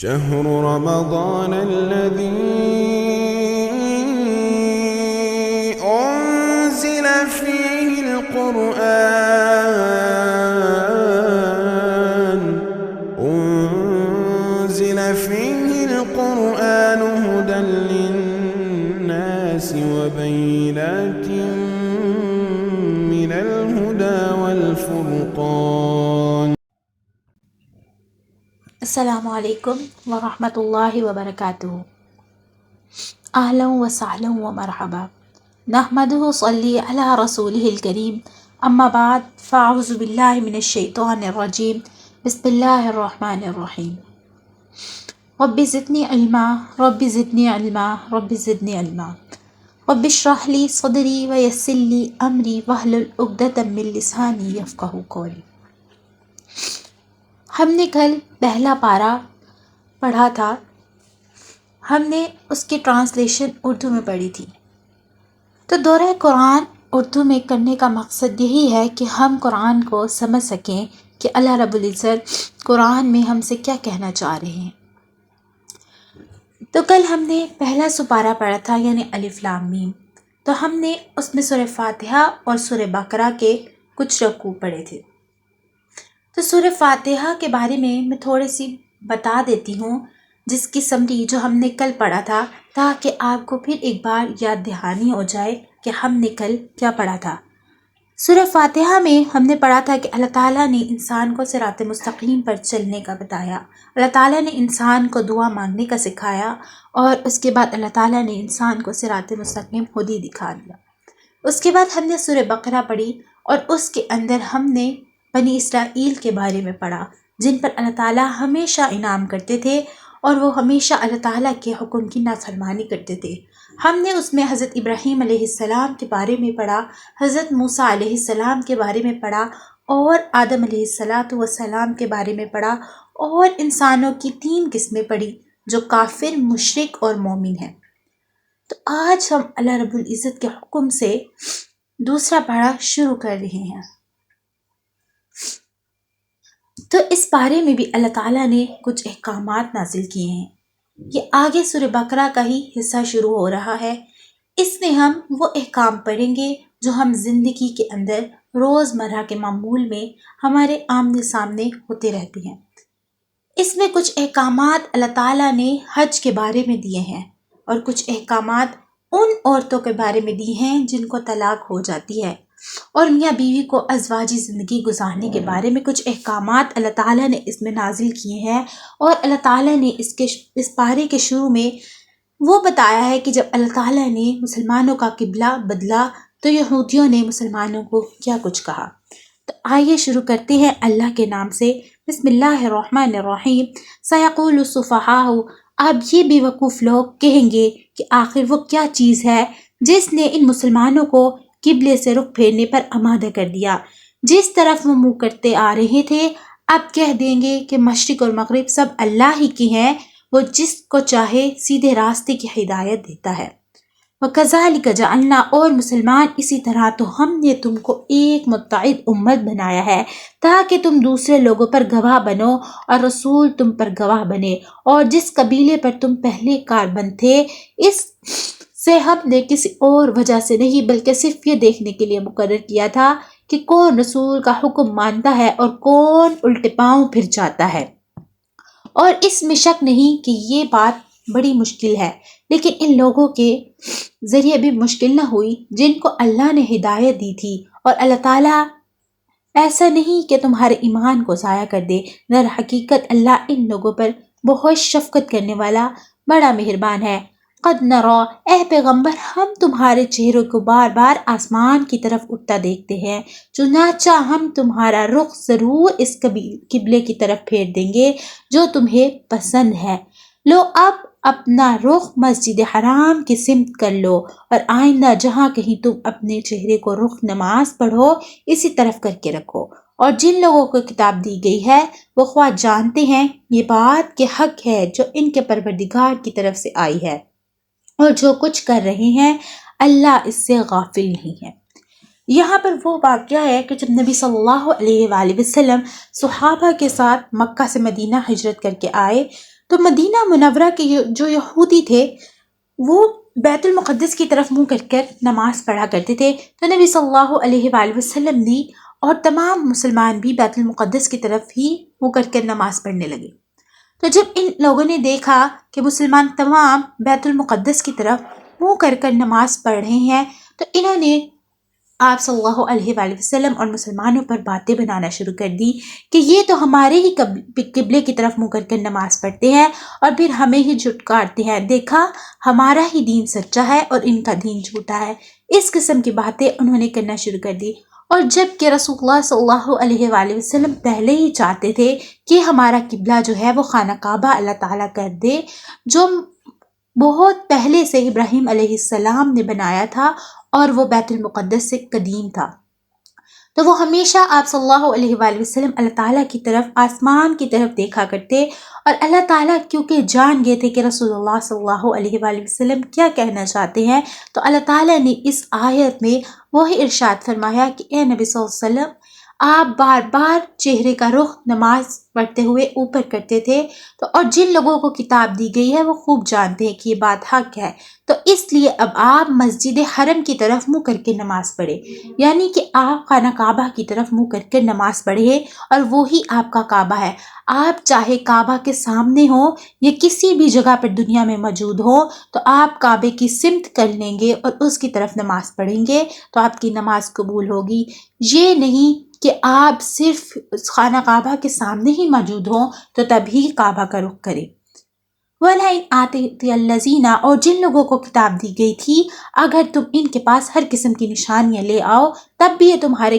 شهر رمضان الذي أنزل فيه القرآن هدى للناس وبينات من الهدى والفرقان. السلام علیکم ورحمۃ اللہ وبرکاتہ. اہلا وسہلا ومرحبا. نحمدہ صلی علی رسولہ الکریم. اما بعد فاعوذ باللہ من الشیطان الرجیم. بسم اللہ الرحمن الرحیم. رب زدنی علما رب زدنی علما رب زدنی علما. رب اشرح لی صدری ویسر لی امری واحلل عقدۃ من لسانی یفقہوا قولی. ہم نے کل پہلا پارہ پڑھا تھا. ہم نے اس کی ٹرانسلیشن اردو میں پڑھی تھی. تو دورہ قرآن اردو میں کرنے کا مقصد یہی ہے کہ ہم قرآن کو سمجھ سکیں کہ اللہ رب العزت قرآن میں ہم سے کیا کہنا چاہ رہے ہیں. تو کل ہم نے پہلا سپارہ پڑھا تھا یعنی الف لام میم. تو ہم نے اس میں سورہ فاتحہ اور سورہ بقرہ کے کچھ رکوع پڑھے تھے. تو سورہ فاتحہ کے بارے میں تھوڑی سی بتا دیتی ہوں جس کی سمری جو ہم نے کل پڑھا تھا تاکہ آپ کو پھر ایک بار یاد دہانی ہو جائے کہ ہم نے کل کیا پڑھا تھا. سورہ فاتحہ میں ہم نے پڑھا تھا کہ اللہ تعالیٰ نے انسان کو صراط مستقیم پر چلنے کا بتایا. اللہ تعالیٰ نے انسان کو دعا مانگنے کا سکھایا اور اس کے بعد اللہ تعالیٰ نے انسان کو صراط مستقیم خود ہی دکھا دیا. اس کے بعد ہم نے سورہ بقرہ پڑھی اور اس کے اندر ہم نے بنی اسرائیل کے بارے میں پڑھا جن پر اللہ تعالیٰ ہمیشہ انعام کرتے تھے اور وہ ہمیشہ اللہ تعالیٰ کے حکم کی نافرمانی کرتے تھے. ہم نے اس میں حضرت ابراہیم علیہ السلام کے بارے میں پڑھا، حضرت موسیٰ علیہ السلام کے بارے میں پڑھا اور آدم علیہ السلام کے بارے میں پڑھا اور انسانوں کی 3 قسمیں پڑھی جو کافر، مشرک اور مومن ہیں. تو آج ہم اللہ رب العزت کے حکم سے دوسرا پارہ شروع کر رہے ہیں. تو اس بارے میں بھی اللہ تعالیٰ نے کچھ احکامات نازل کیے ہیں. یہ آگے سورہ بقرہ کا ہی حصہ شروع ہو رہا ہے. اس میں ہم وہ احکام پڑھیں گے جو ہم زندگی کے اندر روزمرہ کے معمول میں ہمارے آمنے سامنے ہوتے رہتے ہیں. اس میں کچھ احکامات اللہ تعالیٰ نے حج کے بارے میں دیے ہیں اور کچھ احکامات ان عورتوں کے بارے میں دیے ہیں جن کو طلاق ہو جاتی ہے اور میاں بیوی کو ازواجی زندگی گزارنے کے بارے میں کچھ احکامات اللہ تعالیٰ نے اس میں نازل کیے ہیں. اور اللہ تعالیٰ نے اس پارے کے شروع میں وہ بتایا ہے کہ جب اللہ تعالیٰ نے مسلمانوں کا قبلہ بدلا تو یہودیوں نے مسلمانوں کو کیا کچھ کہا. تو آئیے شروع کرتے ہیں اللہ کے نام سے. بسم اللہ الرحمن الرحیم. سیقول السفہاء، اب یہ بے وقوف لوگ کہیں گے کہ آخر وہ کیا چیز ہے جس نے ان مسلمانوں کو قبلے سے رخ پھیرنے پر آمادہ کر دیا. جس طرف وہ منہ کرتے آ رہے تھے اب کہہ دیں گے کہ مشرق اور مغرب سب اللہ ہی کی ہیں، وہ جس کو چاہے سیدھے راستے کی ہدایت دیتا ہے. وَكَذَلِكَ جَعَلْنَا، اور مسلمان اسی طرح تو ہم نے تم کو ایک متحد امت بنایا ہے تاکہ تم دوسرے لوگوں پر گواہ بنو اور رسول تم پر گواہ بنے. اور جس قبیلے پر تم پہلے کاربند تھے اس سے ہم نے کسی اور وجہ سے نہیں بلکہ صرف یہ دیکھنے کے لیے مقرر کیا تھا کہ کون رسول کا حکم مانتا ہے اور کون الٹے پاؤں پھر جاتا ہے. اور اس میں شک نہیں کہ یہ بات بڑی مشکل ہے، لیکن ان لوگوں کے ذریعے بھی مشکل نہ ہوئی جن کو اللہ نے ہدایت دی تھی. اور اللہ تعالیٰ ایسا نہیں کہ تمہارے ایمان کو ضائع کر دے، در حقیقت اللہ ان لوگوں پر بہت شفقت کرنے والا بڑا مہربان ہے. قد نرا، اے پیغمبر ہم تمہارے چہروں کو بار بار آسمان کی طرف اٹھتا دیکھتے ہیں، چنانچہ ہم تمہارا رخ ضرور اس قبلے کی طرف پھیر دیں گے جو تمہیں پسند ہے. لو اب اپنا رخ مسجد حرام کی سمت کر لو اور آئندہ جہاں کہیں تم اپنے چہرے کو رخ نماز پڑھو اسی طرف کر کے رکھو. اور جن لوگوں کو کتاب دی گئی ہے وہ خواہ جانتے ہیں یہ بات کہ حق ہے جو ان کے پروردگار کی طرف سے آئی ہے اور جو کچھ کر رہے ہیں اللہ اس سے غافل نہیں ہے. یہاں پر وہ واقعہ ہے کہ جب نبی صلی اللہ علیہ وآلہ وسلم صحابہ کے ساتھ مکہ سے مدینہ ہجرت کر کے آئے تو مدینہ منورہ کے جو یہودی تھے وہ بیت المقدس کی طرف منہ کر کر نماز پڑھا کرتے تھے، تو نبی صلی اللہ علیہ وآلہ وسلم نے اور تمام مسلمان بھی بیت المقدس کی طرف ہی منہ کر کر نماز پڑھنے لگے۔ تو جب ان لوگوں نے دیکھا کہ مسلمان تمام بیت المقدس کی طرف منہ کر کر نماز پڑھ رہے ہیں، تو انہوں نے آپ صلی اللہ علیہ وآلہ وسلم اور مسلمانوں پر باتیں بنانا شروع کر دی کہ یہ تو ہمارے ہی قبلے کی طرف منہ کر کر نماز پڑھتے ہیں اور پھر ہمیں ہی جھٹکارتے ہیں، دیکھا ہمارا ہی دین سچا ہے اور ان کا دین جھوٹا ہے۔ اس قسم کی باتیں انہوں نے کرنا شروع کر دی، اور جب کہ رسول اللہ صلی اللہ علیہ وآلہ وسلم پہلے ہی چاہتے تھے کہ ہمارا قبلہ جو ہے وہ خانہ کعبہ اللہ تعالیٰ کر دے، جو بہت پہلے سے ابراہیم علیہ السلام نے بنایا تھا اور وہ بیت المقدس سے قدیم تھا، تو وہ ہمیشہ آپ صلی اللہ علیہ وآلہ وسلم اللہ تعالیٰ کی طرف، آسمان کی طرف دیکھا کرتے، اور اللہ تعالیٰ کیونکہ جان گئے تھے کہ رسول اللہ صلی اللہ علیہ وآلہ وسلم کیا کہنا چاہتے ہیں، تو اللہ تعالیٰ نے اس آیت میں وہی ارشاد فرمایا کہ اے نبی صلی اللہ علیہ وسلم، آپ بار بار چہرے کا رخ نماز پڑھتے ہوئے اوپر کرتے تھے، تو اور جن لوگوں کو کتاب دی گئی ہے وہ خوب جانتے ہیں کہ یہ بات حق ہے، تو اس لیے اب آپ مسجد حرم کی طرف منہ کر کے نماز پڑھے، یعنی کہ آپ خانہ کعبہ کی طرف منہ کر کے نماز پڑھے، اور وہی آپ کا کعبہ ہے۔ آپ چاہے کعبہ کے سامنے ہو یا کسی بھی جگہ پر دنیا میں موجود ہو، تو آپ کعبے کی سمت کر لیں گے اور اس کی طرف نماز پڑھیں گے تو آپ کی نماز قبول ہوگی۔ یہ نہیں کہ آپ صرف خانہ کعبہ کے سامنے ہی موجود ہوں تو تبھی کعبہ کا رخ کریں۔ وَلَئِنْ آتَيْتَ الَّذِينَ، اور جن لوگوں کو کتاب دی گئی تھی اگر تم ان کے پاس ہر قسم کی نشانیاں لے آؤ تب بھی یہ تمہارے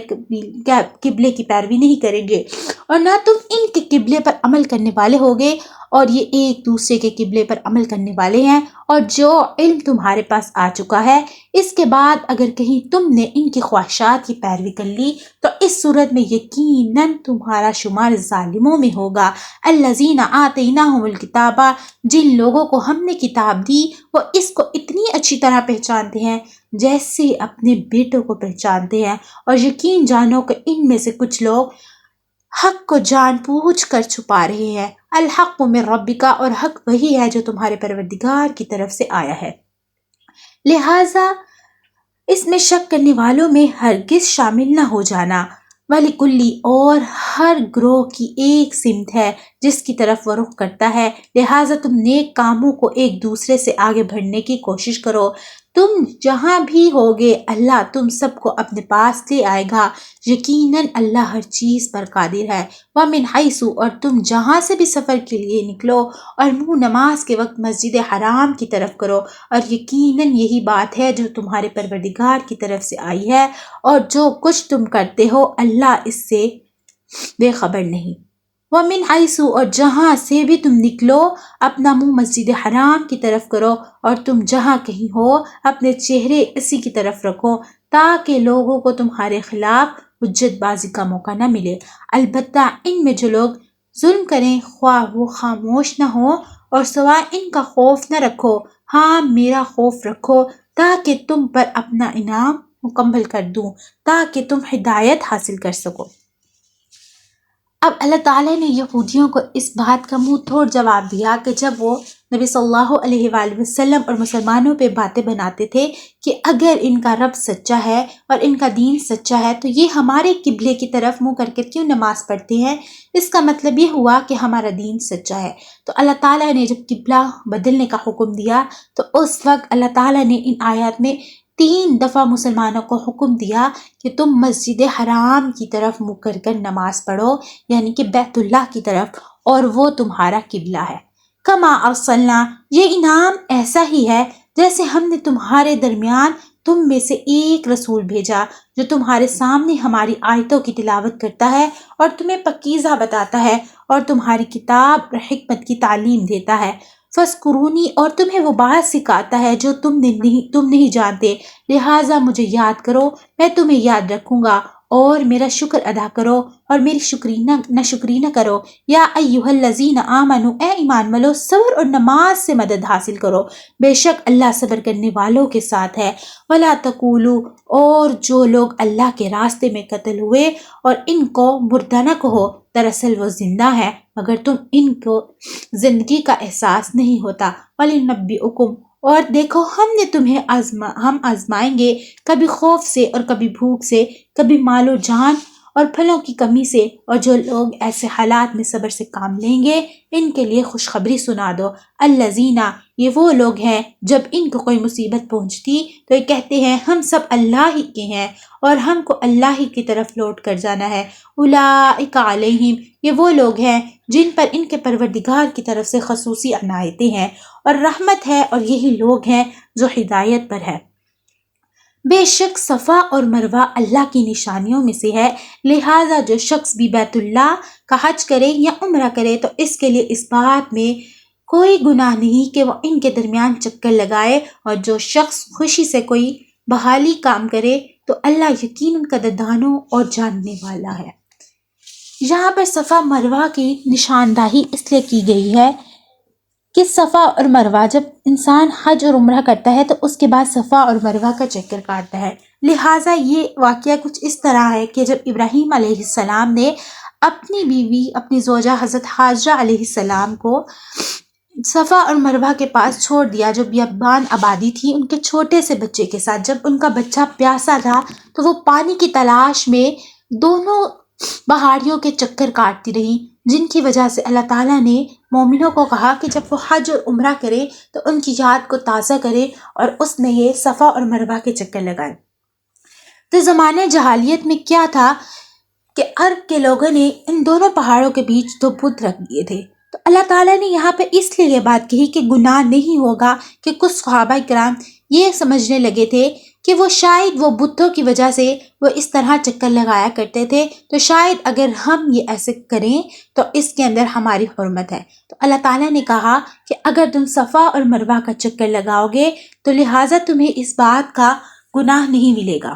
قبلے کی پیروی نہیں کریں گے، اور نہ تم ان کے قبلے پر عمل کرنے والے ہوگے، اور یہ ایک دوسرے کے قبلے پر عمل کرنے والے ہیں، اور جو علم تمہارے پاس آ چکا ہے اس کے بعد اگر کہیں تم نے ان کی خواہشات کی پیروی کر لی تو اس صورت میں یقیناً تمہارا شمار ظالموں میں ہوگا۔ الذین آتیناہم الکتاب، جن لوگوں کو ہم نے کتاب دی وہ اس کو اتنی اچھی طرح پہچانتے ہیں جیسے اپنے بیٹوں کو پہچانتے ہیں، اور یقین جانو کہ ان میں سے کچھ لوگ حق کو جان بوجھ کر چھپا رہے ہیں۔ الحق من ربک، اور حق وہی ہے جو تمہارے پروردگار کی طرف سے آیا ہے، لہٰذا اس میں شک کرنے والوں میں ہرگز شامل نہ ہو جانا۔ وَلِكُلِّ، اور ہر گروہ کی ایک سمت ہے جس کی طرف وہ رخ کرتا ہے، لہٰذا تم نیک کاموں کو ایک دوسرے سے آگے بڑھنے کی کوشش کرو۔ تم جہاں بھی ہوگے اللہ تم سب کو اپنے پاس لے آئے گا، یقیناً اللہ ہر چیز پر قادر ہے۔ وَمِنْ حَيْثُ، اور تم جہاں سے بھی سفر کے لیے نکلو اور منہ نماز کے وقت مسجد حرام کی طرف کرو، اور یقیناً یہی بات ہے جو تمہارے پروردگار کی طرف سے آئی ہے، اور جو کچھ تم کرتے ہو اللہ اس سے بے خبر نہیں۔ وَمِنْ حَيْثُ، اور جہاں سے بھی تم نکلو اپنا منہ مسجد حرام کی طرف کرو، اور تم جہاں کہیں ہو اپنے چہرے اسی کی طرف رکھو تاکہ لوگوں کو تمہارے خلاف حجت بازی کا موقع نہ ملے۔ البتہ ان میں جو لوگ ظلم کریں خواہ وہ خاموش نہ ہو، اور سوائے ان کا خوف نہ رکھو، ہاں میرا خوف رکھو تاکہ تم پر اپنا انعام مکمل کر دوں، تاکہ تم ہدایت حاصل کر سکو۔ اب اللہ تعالیٰ نے یہودیوں کو اس بات کا منہ توڑ جواب دیا کہ جب وہ نبی صلی اللہ علیہ وآلہ وسلم اور مسلمانوں پہ باتیں بناتے تھے کہ اگر ان کا رب سچا ہے اور ان کا دین سچا ہے تو یہ ہمارے قبلے کی طرف منہ کر کے کیوں نماز پڑھتے ہیں، اس کا مطلب یہ ہوا کہ ہمارا دین سچا ہے۔ تو اللہ تعالیٰ نے جب قبلہ بدلنے کا حکم دیا تو اس وقت اللہ تعالیٰ نے ان آیات میں 3 دفعہ مسلمانوں کو حکم دیا کہ تم مسجد حرام کی طرف منہ کر کر نماز پڑھو، یعنی کہ بیت اللہ کی طرف، اور وہ تمہارا قبلہ ہے۔ کما ارسلنا، یہ انعام ایسا ہی ہے جیسے ہم نے تمہارے درمیان تم میں سے ایک رسول بھیجا جو تمہارے سامنے ہماری آیتوں کی تلاوت کرتا ہے اور تمہیں پاکیزہ بتاتا ہے اور تمہاری کتاب اور حکمت کی تعلیم دیتا ہے۔ فَاذْكُرُونِی، اور تمہیں وہ بات سکھاتا ہے جو تم نہیں جانتے، لہٰذا مجھے یاد کرو، میں تمہیں یاد رکھوں گا، اور میرا شکر ادا کرو اور میری ناشکری نہ کرو۔ یا ایھا الذین آمنوا، اے ایمان والو، صبر اور نماز سے مدد حاصل کرو، بے شک اللہ صبر کرنے والوں کے ساتھ ہے۔ ولا تقولوا، اور جو لوگ اللہ کے راستے میں قتل ہوئے اور ان کو مردہ نہ کہو، دراصل وہ زندہ ہے مگر تم ان کو زندگی کا احساس نہیں ہوتا۔ وَلِنُنَبِّئُكُمْ، اور دیکھو ہم نے تمہیں ہم آزمائیں گے، کبھی خوف سے اور کبھی بھوک سے، کبھی مال و جان اور پھلوں کی کمی سے، اور جو لوگ ایسے حالات میں صبر سے کام لیں گے ان کے لیے خوشخبری سنا دو۔ الذین، یہ وہ لوگ ہیں جب ان کو کوئی مصیبت پہنچتی تو یہ کہتے ہیں ہم سب اللہ ہی کے ہیں اور ہم کو اللہ ہی کی طرف لوٹ کر جانا ہے۔ اولئک علیہم، یہ وہ لوگ ہیں جن پر ان کے پروردگار کی طرف سے خصوصی عنایتیں ہیں اور رحمت ہے، اور یہی لوگ ہیں جو ہدایت پر ہے۔ بے شک صفا اور مروہ اللہ کی نشانیوں میں سے ہے، لہٰذا جو شخص بھی بیت اللہ کا حج کرے یا عمرہ کرے تو اس کے لیے اس بات میں کوئی گناہ نہیں کہ وہ ان کے درمیان چکر لگائے، اور جو شخص خوشی سے کوئی بحالی کام کرے تو اللہ یقیناً قدردانوں اور جاننے والا ہے۔ یہاں پر صفا مروہ کی نشاندہی اس لیے کی گئی ہے کہ صفا اور مروہ جب انسان حج اور عمرہ کرتا ہے تو اس کے بعد صفا اور مروہ کا چکر کاٹتا ہے، لہٰذا یہ واقعہ کچھ اس طرح ہے کہ جب ابراہیم علیہ السلام نے اپنی بیوی اپنی زوجہ حضرت حاجرہ علیہ السلام کو صفا اور مروہ کے پاس چھوڑ دیا جو بیابان آبادی تھی ان کے چھوٹے سے بچے کے ساتھ، جب ان کا بچہ پیاسا تھا تو وہ پانی کی تلاش میں دونوں پہاڑیوں کے چکر کاٹتی رہی، جن کی وجہ سے اللہ تعالیٰ نے مومنوں کو کہا کہ جب وہ حج اور عمرہ کرے تو ان کی یاد کو تازہ کرے اور اس میں یہ صفا اور مروہ کے چکر لگائے۔ تو زمانے جاہلیت میں کیا تھا کہ عرب کے لوگوں نے ان دونوں پہاڑوں کے بیچ 2 بت رکھ دیے تھے، تو اللہ تعالیٰ نے یہاں پہ اس لیے یہ بات کہی کہ گناہ نہیں ہوگا کہ کچھ صحابہ کرام یہ سمجھنے لگے تھے کہ وہ شاید وہ بتوں کی وجہ سے وہ اس طرح چکر لگایا کرتے تھے، تو شاید اگر ہم یہ ایسے کریں تو اس کے اندر ہماری حرمت ہے۔ تو اللہ تعالیٰ نے کہا کہ اگر تم صفا اور مروہ کا چکر لگاؤ گے تو لہٰذا تمہیں اس بات کا گناہ نہیں ملے گا۔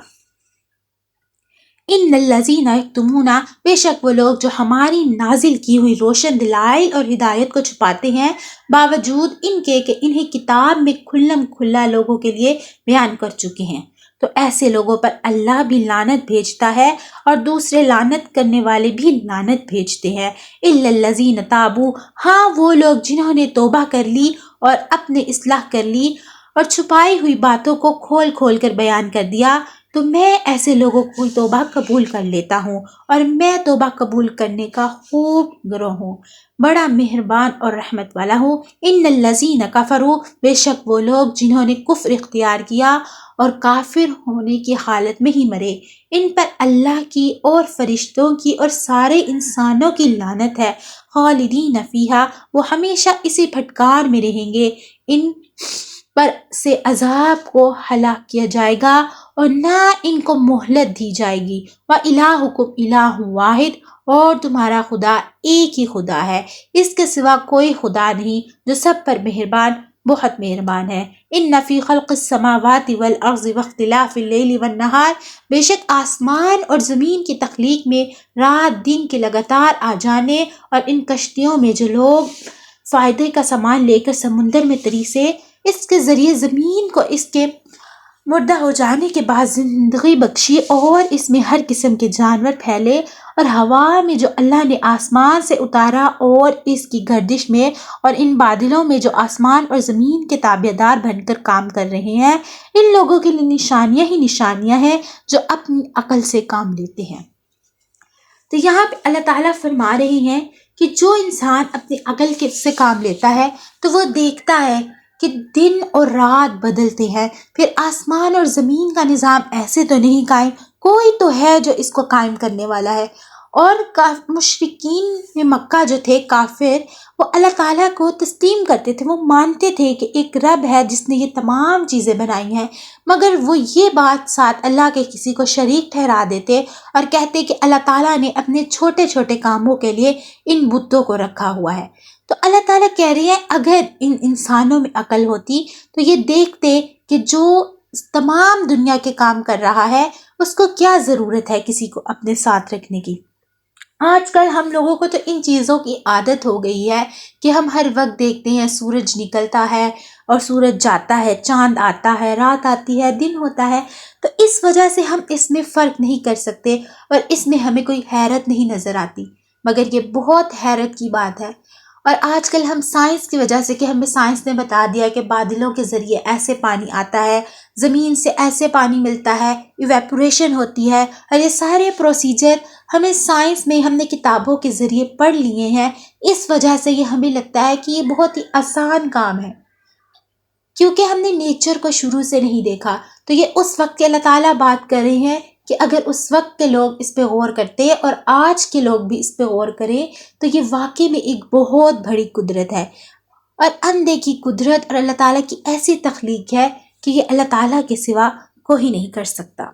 ان الذین یکتمون، بے شک وہ لوگ جو ہماری نازل کی ہوئی روشن دلائل اور ہدایت کو چھپاتے ہیں، باوجود ان کے کہ انہیں کتاب میں کھلم کھلا لوگوں کے لیے بیان کر چکے ہیں، تو ایسے لوگوں پر اللہ بھی لعنت بھیجتا ہے اور دوسرے لعنت کرنے والے بھی لعنت بھیجتے ہیں۔ الا الذین تابوا، ہاں وہ لوگ جنہوں نے توبہ کر لی اور اپنے اصلاح کر لی اور چھپائی ہوئی باتوں کو کھول کھول کر بیان کر دیا، تو میں ایسے لوگوں کو توبہ قبول کر لیتا ہوں اور میں توبہ قبول کرنے کا خوب گروہ ہوں، بڑا مہربان اور رحمت والا ہوں۔ ان الذین کفروا، بے شک وہ لوگ جنہوں نے کفر اختیار کیا اور کافر ہونے کی حالت میں ہی مرے، ان پر اللہ کی اور فرشتوں کی اور سارے انسانوں کی لعنت ہے، خالدین فیہا، وہ ہمیشہ اسی پھٹکار میں رہیں گے، ان پر سے عذاب کو ہلاک کیا جائے گا اور نہ ان کو مہلت دی جائے گی۔ وَإِلَٰهُكُمْ إِلَٰهٌ وَاحِدٌ، اور تمہارا خدا ایک ہی خدا ہے، اس کے سوا کوئی خدا نہیں جو سب پر مہربان بہت مہربان ہے۔ إِنَّ فِي خَلْقِ السَّمَاوَاتِ وَالْأَرْضِ وَاخْتِلَافِ اللَّيْلِ وَالنَّهَارِ، بے شک آسمان اور زمین کی تخلیق میں رات دن کے لگاتار آ جانے اور ان کشتیوں میں جو لوگ فائدے کا سامان لے کر سمندر میں تری سے اس کے ذریعے زمین کو اس کے مردہ ہو جانے کے بعد زندگی بخشی اور اس میں ہر قسم کے جانور پھیلے، اور ہوا میں جو اللہ نے آسمان سے اتارا اور اس کی گردش میں اور ان بادلوں میں جو آسمان اور زمین کے تابعدار بن کر کام کر رہے ہیں، ان لوگوں کے لیے نشانیاں ہی نشانیاں ہیں جو اپنی عقل سے کام لیتے ہیں۔ تو یہاں پہ اللہ تعالیٰ فرما رہے ہیں کہ جو انسان اپنی عقل سے کام لیتا ہے تو وہ دیکھتا ہے کہ دن اور رات بدلتے ہیں، پھر آسمان اور زمین کا نظام ایسے تو نہیں قائم، کوئی تو ہے جو اس کو قائم کرنے والا ہے۔ اور مشرکین مکہ جو تھے کافر، وہ اللہ تعالیٰ کو تسلیم کرتے تھے، وہ مانتے تھے کہ ایک رب ہے جس نے یہ تمام چیزیں بنائی ہیں، مگر وہ یہ بات ساتھ اللہ کے کسی کو شریک ٹھہرا دیتے اور کہتے کہ اللہ تعالیٰ نے اپنے چھوٹے چھوٹے کاموں کے لیے ان بتوں کو رکھا ہوا ہے۔ تو اللہ تعالیٰ کہہ رہے ہیں اگر ان انسانوں میں عقل ہوتی تو یہ دیکھتے کہ جو تمام دنیا کے کام کر رہا ہے اس کو کیا ضرورت ہے کسی کو اپنے ساتھ رکھنے کی۔ آج کل ہم لوگوں کو تو ان چیزوں کی عادت ہو گئی ہے کہ ہم ہر وقت دیکھتے ہیں سورج نکلتا ہے اور سورج جاتا ہے، چاند آتا ہے، رات آتی ہے، دن ہوتا ہے، تو اس وجہ سے ہم اس میں فرق نہیں کر سکتے اور اس میں ہمیں کوئی حیرت نہیں نظر آتی۔ مگر یہ بہت حیرت کی بات ہے، اور آج کل ہم سائنس کی وجہ سے کہ ہمیں سائنس نے بتا دیا کہ بادلوں کے ذریعے ایسے پانی آتا ہے، زمین سے ایسے پانی ملتا ہے، ایویپوریشن ہوتی ہے، اور یہ سارے پروسیجر ہمیں سائنس میں ہم نے کتابوں کے ذریعے پڑھ لیے ہیں۔ اس وجہ سے یہ ہمیں لگتا ہے کہ یہ بہت ہی آسان کام ہے، کیونکہ ہم نے نیچر کو شروع سے نہیں دیکھا۔ تو یہ اس وقت کے اللہ تعالیٰ بات کر رہے ہیں کہ اگر اس وقت کے لوگ اس پہ غور کرتے اور آج کے لوگ بھی اس پہ غور کریں تو یہ واقعی میں ایک بہت بڑی قدرت ہے، اور اندیکھی قدرت، اور اللہ تعالیٰ کی ایسی تخلیق ہے کہ یہ اللہ تعالیٰ کے سوا کوئی نہیں کر سکتا۔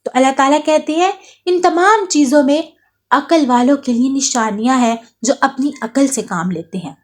تو اللہ تعالیٰ کہتے ہیں ان تمام چیزوں میں عقل والوں کے لیے نشانیاں ہیں جو اپنی عقل سے کام لیتے ہیں۔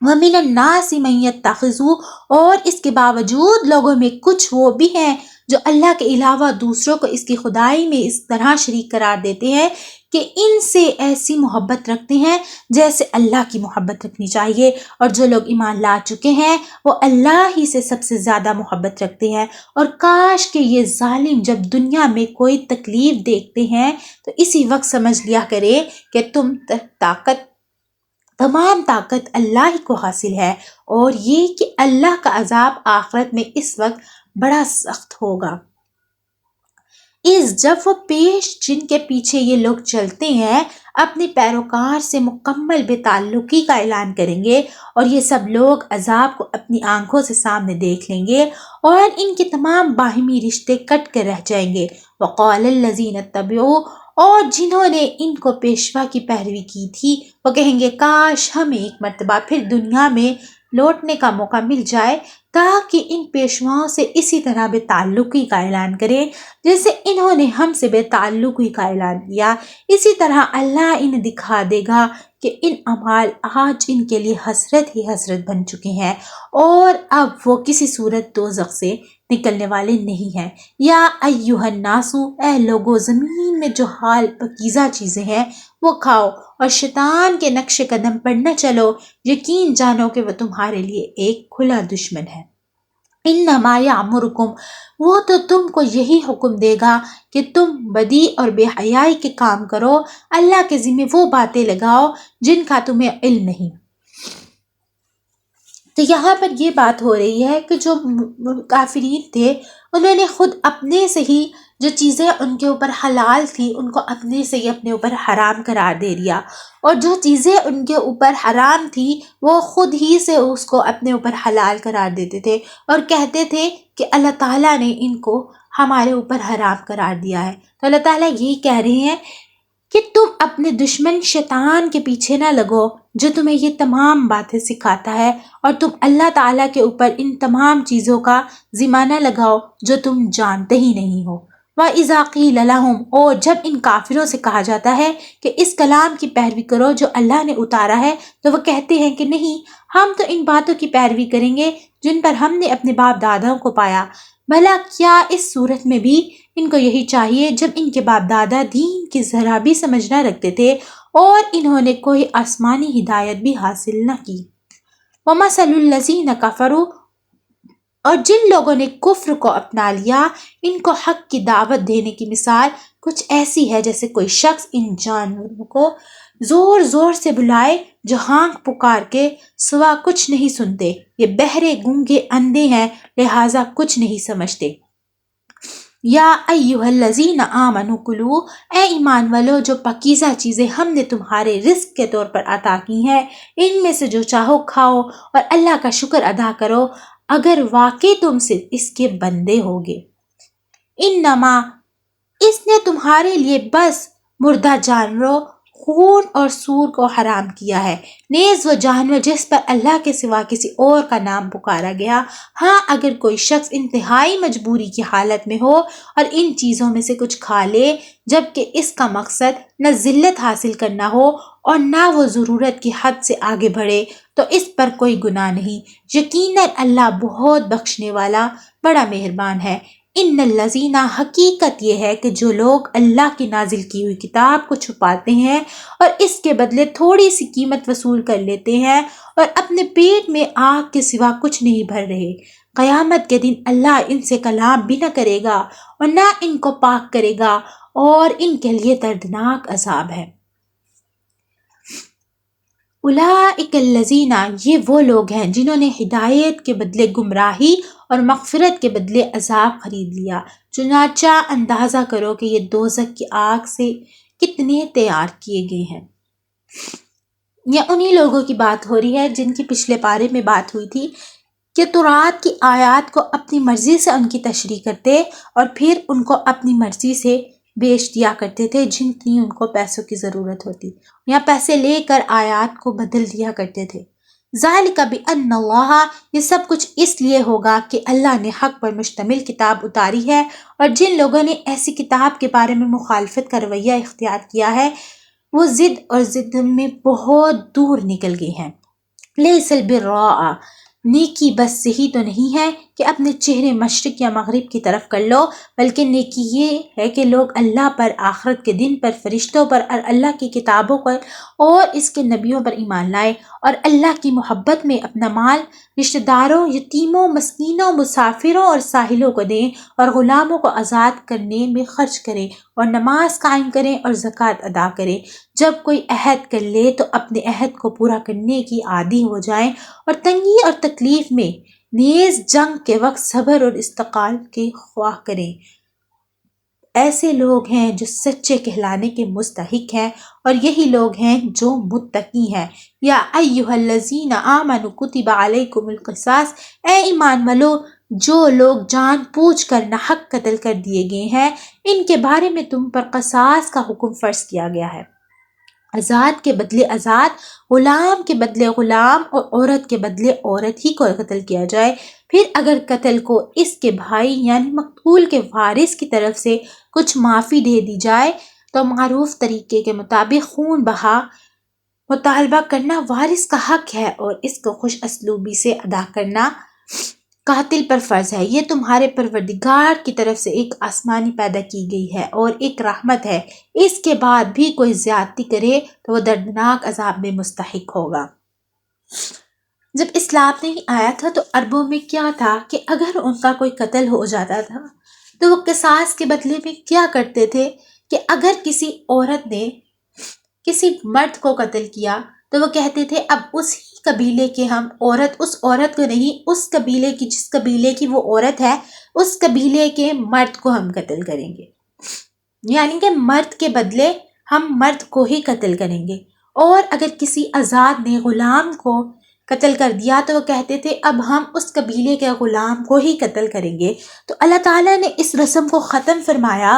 وَمِنَ النَّاسِ مَن يَتَّخِذُ، اور اس کے باوجود لوگوں میں کچھ وہ بھی ہیں جو اللہ کے علاوہ دوسروں کو اس کی خدائی میں اس طرح شریک قرار دیتے ہیں کہ ان سے ایسی محبت رکھتے ہیں جیسے اللہ کی محبت رکھنی چاہیے، اور جو لوگ ایمان لا چکے ہیں وہ اللہ ہی سے سب سے زیادہ محبت رکھتے ہیں۔ اور کاش کہ یہ ظالم جب دنیا میں کوئی تکلیف دیکھتے ہیں تو اسی وقت سمجھ لیا کرے کہ تمام طاقت اللہ ہی کو حاصل ہے، اور یہ کہ اللہ کا عذاب آخرت میں اس وقت بڑا سخت ہوگا۔ جب وہ پیش جن کے پیچھے یہ لوگ چلتے ہیں اپنے پیروکار سے مکمل بے تعلقی کا اعلان کریں گے، اور یہ سب لوگ عذاب کو اپنی آنکھوں سے سامنے دیکھ لیں گے، اور ان کے تمام باہمی رشتے کٹ کر رہ جائیں گے۔ وقال الذین اتبعوا، اور جنہوں نے ان کو پیشوا کی پیروی کی تھی وہ کہیں گے کاش ہمیں ایک مرتبہ پھر دنیا میں لوٹنے کا موقع مل جائے تاکہ ان پیشواؤں سے اسی طرح بے تعلقی کا اعلان کریں جیسے انہوں نے ہم سے بے تعلقی کا اعلان کیا۔ اسی طرح اللہ انہیں دکھا دے گا کہ ان اعمال آج ان کے لیے حسرت ہی حسرت بن چکے ہیں، اور اب وہ کسی صورت دوزخ سے نکلنے والے نہیں ہیں۔ یا ایھا الناس، اے لوگو زمین میں جو حال پکیزہ چیزیں ہیں وہ کھاؤ، اور شیطان کے نقش قدم پر نہ چلو، یقین جانو کہ وہ تمہارے لیے ایک کھلا دشمن ہے۔ انما یامرکم، وہ تو تم کو یہی حکم دے گا کہ تم بدی اور بے حیائی کے کام کرو، اللہ کے ذمہ وہ باتیں لگاؤ جن کا تمہیں علم نہیں۔ تو یہاں پر یہ بات ہو رہی ہے کہ جو کافرین تھے انہوں نے خود اپنے سے ہی جو چیزیں ان کے اوپر حلال تھی ان کو اپنے سے ہی اپنے اوپر حرام قرار دے دیا، اور جو چیزیں ان کے اوپر حرام تھی وہ خود ہی سے اس کو اپنے اوپر حلال قرار دیتے تھے، اور کہتے تھے کہ اللہ تعالیٰ نے ان کو ہمارے اوپر حرام قرار دیا ہے۔ تو اللہ تعالیٰ یہی کہہ رہے ہیں کہ تم اپنے دشمن شیطان کے پیچھے نہ لگو جو تمہیں یہ تمام باتیں سکھاتا ہے، اور تم اللہ تعالیٰ کے اوپر ان تمام چیزوں کا ذمہ نہ لگاؤ جو تم جانتے ہی نہیں ہو۔ وَإِذَا قِيلَ لَهُمْ، اور جب ان کافروں سے کہا جاتا ہے کہ اس کلام کی پیروی کرو جو اللہ نے اتارا ہے، تو وہ کہتے ہیں کہ نہیں، ہم تو ان باتوں کی پیروی کریں گے جن پر ہم نے اپنے باپ داداؤں کو پایا۔ بھلا کیا اس صورت میں بھی ان کو یہی چاہیے جب ان کے باپ دادا دین کی ذرا بھی سمجھ نہ رکھتے تھے اور انہوں نے کوئی آسمانی ہدایت بھی حاصل نہ کی۔ وَمَثَلُ الَّذِينَ كَفَرُوا، اور جن لوگوں نے کفر کو اپنا لیا ان کو حق کی دعوت دینے کی مثال کچھ ایسی ہے جیسے کوئی شخص ان جانوروں کو زور زور سے بلائے جو ہانک پکار کے سوا کچھ نہیں سنتے، یہ بہرے گونگے اندھے ہیں لہٰذا کچھ نہیں سمجھتے۔ یا ایھا الذین آمنوا کلوا، اے ایمان والو جو پاکیزہ چیزیں ہم نے تمہارے رزق کے طور پر عطا کی ہیں ان میں سے جو چاہو کھاؤ، اور اللہ کا شکر ادا کرو اگر واقعی تم صرف اس کے بندے ہوگے۔ انما، اس نے تمہارے لیے بس مردہ جانوروں، خون اور سور کو حرام کیا ہے، نیز وہ جانور جس پر اللہ کے سوا کسی اور کا نام پکارا گیا۔ ہاں اگر کوئی شخص انتہائی مجبوری کی حالت میں ہو اور ان چیزوں میں سے کچھ کھا لے جبکہ اس کا مقصد نہ ذلت حاصل کرنا ہو اور نہ وہ ضرورت کی حد سے آگے بڑھے تو اس پر کوئی گناہ نہیں، یقیناً اللہ بہت بخشنے والا بڑا مہربان ہے۔ ان الذین، حقیقت یہ ہے کہ جو لوگ اللہ کی نازل کی ہوئی کتاب کو چھپاتے ہیں اور اس کے بدلے تھوڑی سی قیمت وصول کر لیتے ہیں اور اپنے پیٹ میں آگ کے سوا کچھ نہیں بھر رہے، قیامت کے دن اللہ ان سے کلام بھی نہ کرے گا اور نہ ان کو پاک کرے گا اور ان کے لیے دردناک عذاب ہے۔ اولئک الذین، یہ وہ لوگ ہیں جنہوں نے ہدایت کے بدلے گمراہی اور مغفرت کے بدلے عذاب خرید لیا۔ چنانچہ اندازہ کرو کہ یہ دوزخ کی آگ سے کتنے تیار کیے گئے ہیں۔ یہ انہی لوگوں کی بات ہو رہی ہے جن کی پچھلے پارے میں بات ہوئی تھی کہ تورات کی آیات کو اپنی مرضی سے ان کی تشریح کرتے اور پھر ان کو اپنی مرضی سے بیچ دیا کرتے تھے جتنی ان کو پیسوں کی ضرورت ہوتی، یا پیسے لے کر آیات کو بدل دیا کرتے تھے۔ ذالک بأن اللہ، یہ سب کچھ اس لیے ہوگا کہ اللہ نے حق پر مشتمل کتاب اتاری ہے، اور جن لوگوں نے ایسی کتاب کے بارے میں مخالفت کا رویہ اختیار کیا ہے وہ ضد اور ضد میں بہت دور نکل گئے ہیں۔ لیس البر، نیکی بس یہی تو نہیں ہے کہ اپنے چہرے مشرق یا مغرب کی طرف کر لو، بلکہ نیکی یہ ہے کہ لوگ اللہ پر، آخرت کے دن پر، فرشتوں پر اور اللہ کی کتابوں پر اور اس کے نبیوں پر ایمان لائیں، اور اللہ کی محبت میں اپنا مال رشتہ داروں، یتیموں، مسکینوں، مسافروں اور سائلوں کو دیں، اور غلاموں کو آزاد کرنے میں خرچ کریں، اور نماز قائم کریں اور زکوٰۃ ادا کریں۔ جب کوئی عہد کر لے تو اپنے عہد کو پورا کرنے کی عادی ہو جائیں، اور تنگی اور تکلیف میں نیز جنگ کے وقت صبر اور استقامت کے خواہ کریں۔ ایسے لوگ ہیں جو سچے کہلانے کے مستحق ہیں، اور یہی لوگ ہیں جو متقی ہیں۔ یا ایھا الذین آمنوا کتب علیکم القصاص، اے ایمان والو، جو لوگ جان بوجھ کر ناحق قتل کر دیے گئے ہیں ان کے بارے میں تم پر قصاص کا حکم فرض کیا گیا ہے۔ آزاد کے بدلے آزاد، غلام کے بدلے غلام، اور عورت کے بدلے عورت ہی کو قتل کیا جائے۔ پھر اگر قتل کو اس کے بھائی یعنی مقتول کے وارث کی طرف سے کچھ معافی دے دی جائے تو معروف طریقے کے مطابق خون بہا مطالبہ کرنا وارث کا حق ہے، اور اس کو خوش اسلوبی سے ادا کرنا قاتل پر فرض ہے۔ یہ تمہارے پروردگار کی طرف سے ایک آسمانی پیدا کی گئی ہے اور ایک رحمت ہے، اس کے بعد بھی کوئی زیادتی کرے تو وہ دردناک عذاب میں مستحق ہوگا۔ جب اسلام نہیں آیا تھا تو عربوں میں کیا تھا کہ اگر ان کا کوئی قتل ہو جاتا تھا تو وہ قصاص کے بدلے میں کیا کرتے تھے کہ اگر کسی عورت نے کسی مرد کو قتل کیا تو وہ کہتے تھے اب اسی قبیلے کے ہم عورت، اس عورت کو نہیں، اس قبیلے کی، جس قبیلے کی وہ عورت ہے اس قبیلے کے مرد کو ہم قتل کریں گے، یعنی کہ مرد کے بدلے ہم مرد کو ہی قتل کریں گے۔ اور اگر کسی آزاد نے غلام کو قتل کر دیا تو وہ کہتے تھے اب ہم اس قبیلے کے غلام کو ہی قتل کریں گے۔ تو اللہ تعالیٰ نے اس رسم کو ختم فرمایا،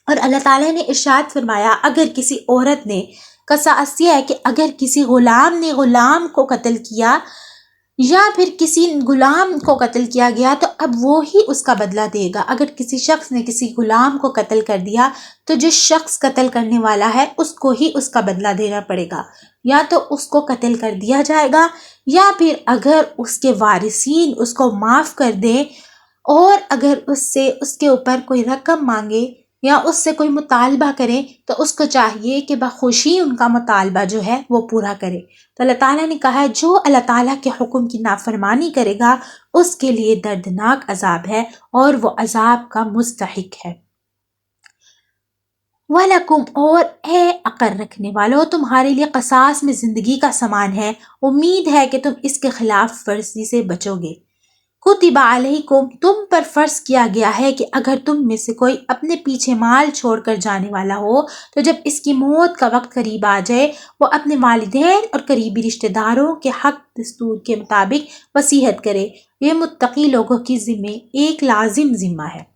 اور اللہ تعالیٰ نے ارشاد فرمایا اگر کسی عورت نے، قصاص یہ ہے کہ اگر کسی غلام نے غلام کو قتل کیا یا پھر کسی غلام کو قتل کیا گیا تو اب وہ ہی اس کا بدلہ دے گا۔ اگر کسی شخص نے کسی غلام کو قتل کر دیا تو جو شخص قتل کرنے والا ہے اس کو ہی اس کا بدلہ دینا پڑے گا، یا تو اس کو قتل کر دیا جائے گا، یا پھر اگر اس کے وارثین اس کو معاف کر دیں، اور اگر اس سے اس کے اوپر کوئی رقم مانگے یا اس سے کوئی مطالبہ کریں تو اس کو چاہیے کہ بخوشی ان کا مطالبہ جو ہے وہ پورا کرے۔ تو اللہ تعالیٰ نے کہا ہے جو اللہ تعالیٰ کے حکم کی نافرمانی کرے گا اس کے لیے دردناک عذاب ہے اور وہ عذاب کا مستحق ہے۔ وَلَكُمْ، اور اے عقل رکھنے والو، تمہارے لیے قصاص میں زندگی کا سامان ہے، امید ہے کہ تم اس کے خلاف ورزی سے بچو گے۔ کتب علیکم، تم پر فرض کیا گیا ہے کہ اگر تم میں سے کوئی اپنے پیچھے مال چھوڑ کر جانے والا ہو تو جب اس کی موت کا وقت قریب آ جائے وہ اپنے والدین اور قریبی رشتہ داروں کے حق دستور کے مطابق وصیت کرے۔ یہ متقی لوگوں کی ذمہ ایک لازم ذمہ ہے۔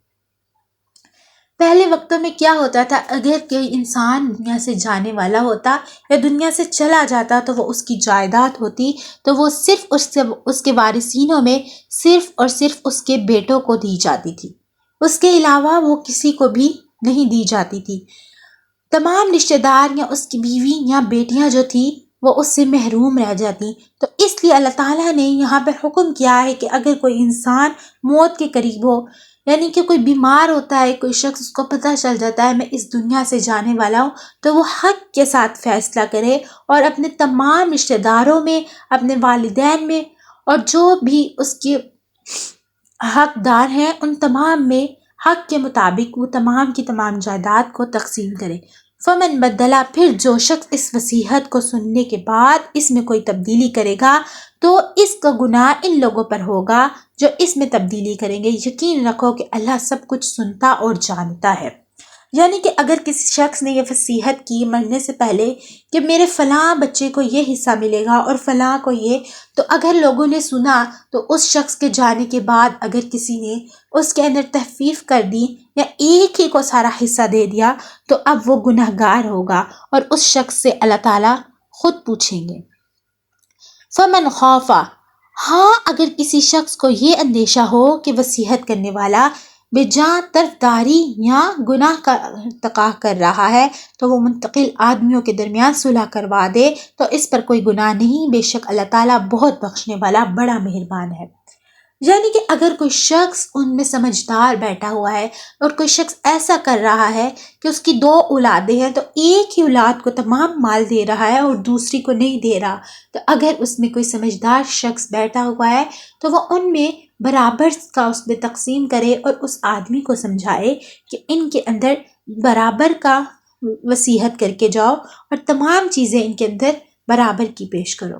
پہلے وقتوں میں کیا ہوتا تھا، اگر کوئی انسان دنیا سے جانے والا ہوتا یا دنیا سے چلا جاتا تو وہ اس کی جائیداد ہوتی تو وہ صرف اس کے وارثینوں میں صرف اور صرف اس کے بیٹوں کو دی جاتی تھی، اس کے علاوہ وہ کسی کو بھی نہیں دی جاتی تھی۔ تمام رشتہ دار یا اس کی بیوی یا بیٹیاں جو تھی وہ اس سے محروم رہ جاتی۔ تو اس لیے اللہ تعالیٰ نے یہاں پر حکم کیا ہے کہ اگر کوئی انسان موت کے قریب ہو، یعنی کہ کوئی بیمار ہوتا ہے، کوئی شخص اس کو پتہ چل جاتا ہے میں اس دنیا سے جانے والا ہوں، تو وہ حق کے ساتھ فیصلہ کرے اور اپنے تمام رشتہ داروں میں، اپنے والدین میں اور جو بھی اس کے حقدار ہیں ان تمام میں حق کے مطابق وہ تمام کی تمام جائیداد کو تقسیم کرے۔ فمن بدلا، پھر جو شخص اس وصیحت کو سننے کے بعد اس میں کوئی تبدیلی کرے گا تو اس کا گناہ ان لوگوں پر ہوگا جو اس میں تبدیلی کریں گے۔ یقین رکھو کہ اللہ سب کچھ سنتا اور جانتا ہے۔ یعنی کہ اگر کسی شخص نے یہ وصیحت کی مرنے سے پہلے کہ میرے فلاں بچے کو یہ حصہ ملے گا اور فلاں کو یہ، تو اگر لوگوں نے سنا تو اس شخص کے جانے کے بعد اگر کسی نے اس کے اندر تخفیف کر دی یا ایک ہی کو سارا حصہ دے دیا تو اب وہ گنہگار ہوگا اور اس شخص سے اللہ تعالیٰ خود پوچھیں گے۔ فمن خوفا، ہاں اگر کسی شخص کو یہ اندیشہ ہو کہ وصیحت کرنے والا بے جان طرفداری یا گناہ کا ارتکاب کر رہا ہے تو وہ منتقل آدمیوں کے درمیان صلح کروا دے تو اس پر کوئی گناہ نہیں، بے شک اللہ تعالیٰ بہت بخشنے والا بڑا مہربان ہے۔ یعنی کہ اگر کوئی شخص ان میں سمجھدار بیٹھا ہوا ہے اور کوئی شخص ایسا کر رہا ہے کہ اس کی 2 اولادیں ہیں تو ایک ہی اولاد کو تمام مال دے رہا ہے اور دوسری کو نہیں دے رہا، تو اگر اس میں کوئی سمجھدار شخص بیٹھا ہوا ہے تو وہ ان میں برابر کا اس میں تقسیم کرے اور اس آدمی کو سمجھائے کہ ان کے اندر برابر کا وصیحت کر کے جاؤ اور تمام چیزیں ان کے اندر برابر کی پیش کرو۔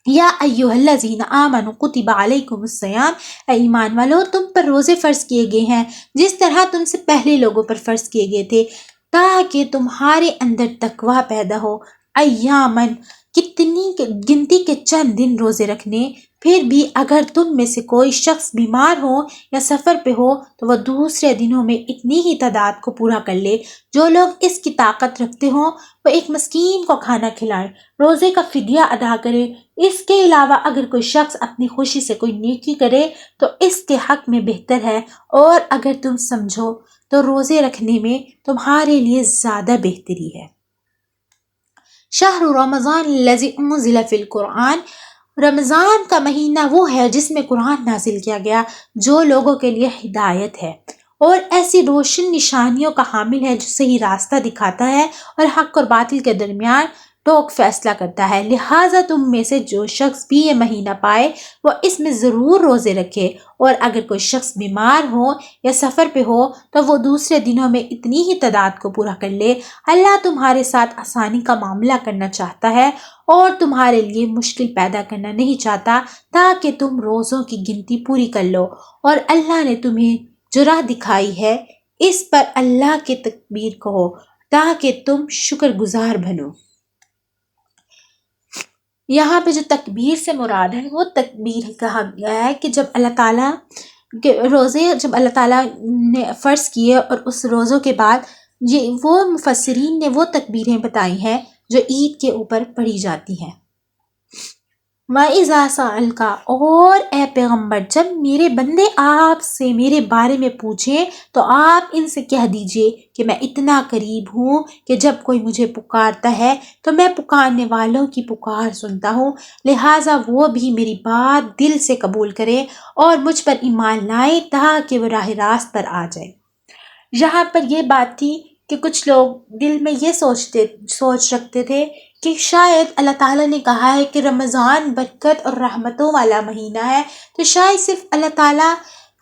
یا ایھا الذین آمنوا کتب علیکم الصیام، اے ایمان والو تم پر روزے فرض کیے گئے ہیں جس طرح تم سے پہلے لوگوں پر فرض کیے گئے تھے تاکہ تمہارے اندر تقوی پیدا ہو۔ ایامن، کتنی گنتی کے چند دن روزے رکھنے، پھر بھی اگر تم میں سے کوئی شخص بیمار ہو یا سفر پہ ہو تو وہ دوسرے دنوں میں اتنی ہی تعداد کو پورا کر لے۔ جو لوگ اس کی طاقت رکھتے ہوں وہ ایک مسکین کو کھانا کھلائیں، روزے کا فدیہ ادا کریں۔ اس کے علاوہ اگر کوئی شخص اپنی خوشی سے کوئی نیکی کرے تو اس کے حق میں بہتر ہے، اور اگر تم سمجھو تو روزے رکھنے میں تمہارے لیے زیادہ بہتری ہے۔ شہر رمضان الذی انزل فی القرآن، رمضان کا مہینہ وہ ہے جس میں قرآن نازل کیا گیا جو لوگوں کے لیے ہدایت ہے اور ایسی روشن نشانیوں کا حامل ہے جو صحیح راستہ دکھاتا ہے اور حق اور باطل کے درمیان ٹوک فیصلہ کرتا ہے۔ لہٰذا تم میں سے جو شخص بھی یہ مہینہ پائے وہ اس میں ضرور روزے رکھے، اور اگر کوئی شخص بیمار ہو یا سفر پہ ہو تو وہ دوسرے دنوں میں اتنی ہی تعداد کو پورا کر لے۔ اللہ تمہارے ساتھ آسانی کا معاملہ کرنا چاہتا ہے اور تمہارے لیے مشکل پیدا کرنا نہیں چاہتا تاکہ تم روزوں کی گنتی پوری کر لو، اور اللہ نے تمہیں جو راہ دکھائی ہے اس پر اللہ کی تکبیر کہو تاکہ تم شکر گزار بنو۔ یہاں پہ جو تکبیر سے مراد ہے وہ تکبیر کہا گیا ہے کہ جب اللہ تعالیٰ کے روزے جب اللہ تعالیٰ نے فرض کیے اور اس روزوں کے بعد یہ وہ مفسرین نے وہ تکبیریں بتائی ہیں جو عید کے اوپر پڑھی جاتی ہیں۔ وَإِذَا سَأَلْكَ، اور اے پیغمبر جب میرے بندے آپ سے میرے بارے میں پوچھیں تو آپ ان سے کہہ دیجئے کہ میں اتنا قریب ہوں کہ جب کوئی مجھے پکارتا ہے تو میں پکارنے والوں کی پکار سنتا ہوں، لہٰذا وہ بھی میری بات دل سے قبول کریں اور مجھ پر ایمان لائیں تاکہ وہ راہ راست پر آ جائے۔ یہاں پر یہ بات تھی کہ کچھ لوگ دل میں یہ سوچ رکھتے تھے کہ شاید اللہ تعالیٰ نے کہا ہے کہ رمضان برکت اور رحمتوں والا مہینہ ہے، تو شاید صرف اللہ تعالیٰ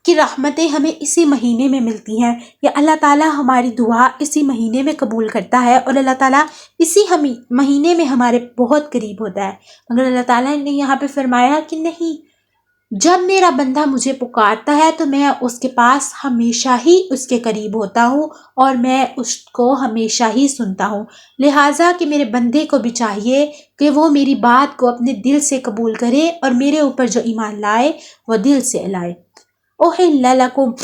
کی رحمتیں ہمیں اسی مہینے میں ملتی ہیں، یا اللہ تعالیٰ ہماری دعا اسی مہینے میں قبول کرتا ہے اور اللہ تعالیٰ اسی مہینے میں ہمارے بہت قریب ہوتا ہے۔ مگر اللہ تعالیٰ نے یہاں پہ فرمایا کہ نہیں، جب میرا بندہ مجھے پکارتا ہے تو میں اس کے پاس ہمیشہ ہی اس کے قریب ہوتا ہوں اور میں اس کو ہمیشہ ہی سنتا ہوں، لہٰذا کہ میرے بندے کو بھی چاہیے کہ وہ میری بات کو اپنے دل سے قبول کرے اور میرے اوپر جو ایمان لائے وہ دل سے لائے۔ اُحِلَّ لَکُمْ،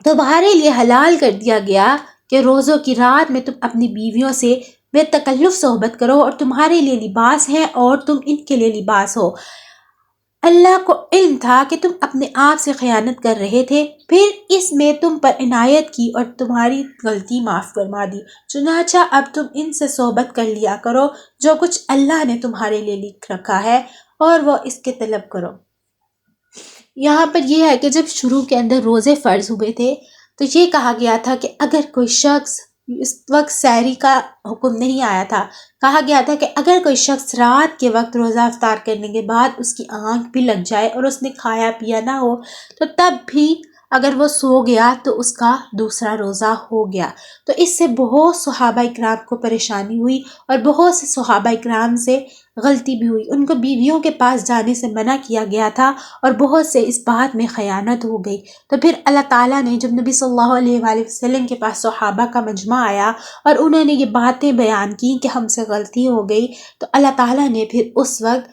تمہارے لیے حلال کر دیا گیا کہ روزوں کی رات میں تم اپنی بیویوں سے بے تکلف صحبت کرو اور تمہارے لیے لباس ہیں اور تم ان کے لیے لباس ہو۔ اللہ کو علم تھا کہ تم اپنے آپ سے خیانت کر رہے تھے، پھر اس میں تم پر عنایت کی اور تمہاری غلطی معاف فرما دی، چنانچہ اب تم ان سے صحبت کر لیا کرو جو کچھ اللہ نے تمہارے لیے لکھ رکھا ہے اور وہ اس کے طلب کرو۔ یہاں پر یہ ہے کہ جب شروع کے اندر روزے فرض ہوئے تھے تو یہ کہا گیا تھا کہ اگر کوئی شخص اس وقت سحری کا حکم نہیں آیا تھا، کہا گیا تھا کہ اگر کوئی شخص رات کے وقت روزہ افطار کرنے کے بعد اس کی آنکھ بھی لگ جائے اور اس نے کھایا پیا نہ ہو تو تب بھی اگر وہ سو گیا تو اس کا دوسرا روزہ ہو گیا۔ تو اس سے بہت صحابہ اکرام کو پریشانی ہوئی اور بہت سے صحابہ اکرام سے غلطی بھی ہوئی، ان کو بیویوں کے پاس جانے سے منع کیا گیا تھا اور بہت سے اس بات میں خیانت ہو گئی۔ تو پھر اللہ تعالیٰ نے جب نبی صلی اللہ علیہ وآلہ وسلم کے پاس صحابہ کا مجمع آیا اور انہوں نے یہ باتیں بیان کی کہ ہم سے غلطی ہو گئی، تو اللہ تعالیٰ نے پھر اس وقت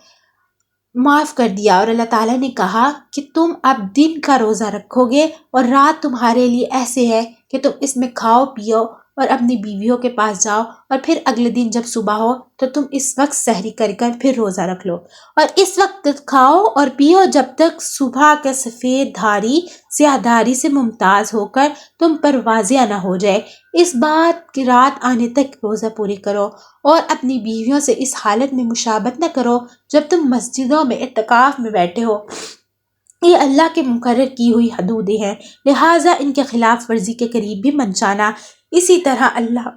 معاف کر دیا اور اللہ تعالیٰ نے کہا کہ تم اب دن کا روزہ رکھو گے اور رات تمہارے لیے ایسے ہے کہ تم اس میں کھاؤ پیو اور اپنی بیویوں کے پاس جاؤ، اور پھر اگلے دن جب صبح ہو تو تم اس وقت سحری کر کر پھر روزہ رکھ لو، اور اس وقت کھاؤ اور پیو جب تک صبح کے سفید دھاری سیاہ دھاری سے ممتاز ہو کر تم پر واضح نہ ہو جائے۔ اس بات کی رات آنے تک روزہ پوری کرو اور اپنی بیویوں سے اس حالت میں مشابہت نہ کرو جب تم مسجدوں میں اعتکاف میں بیٹھے ہو۔ یہ اللہ کے مقرر کی ہوئی حدودیں ہیں، لہٰذا ان کے خلاف ورزی کے قریب بھی مت جانا۔ اسی طرح اللہ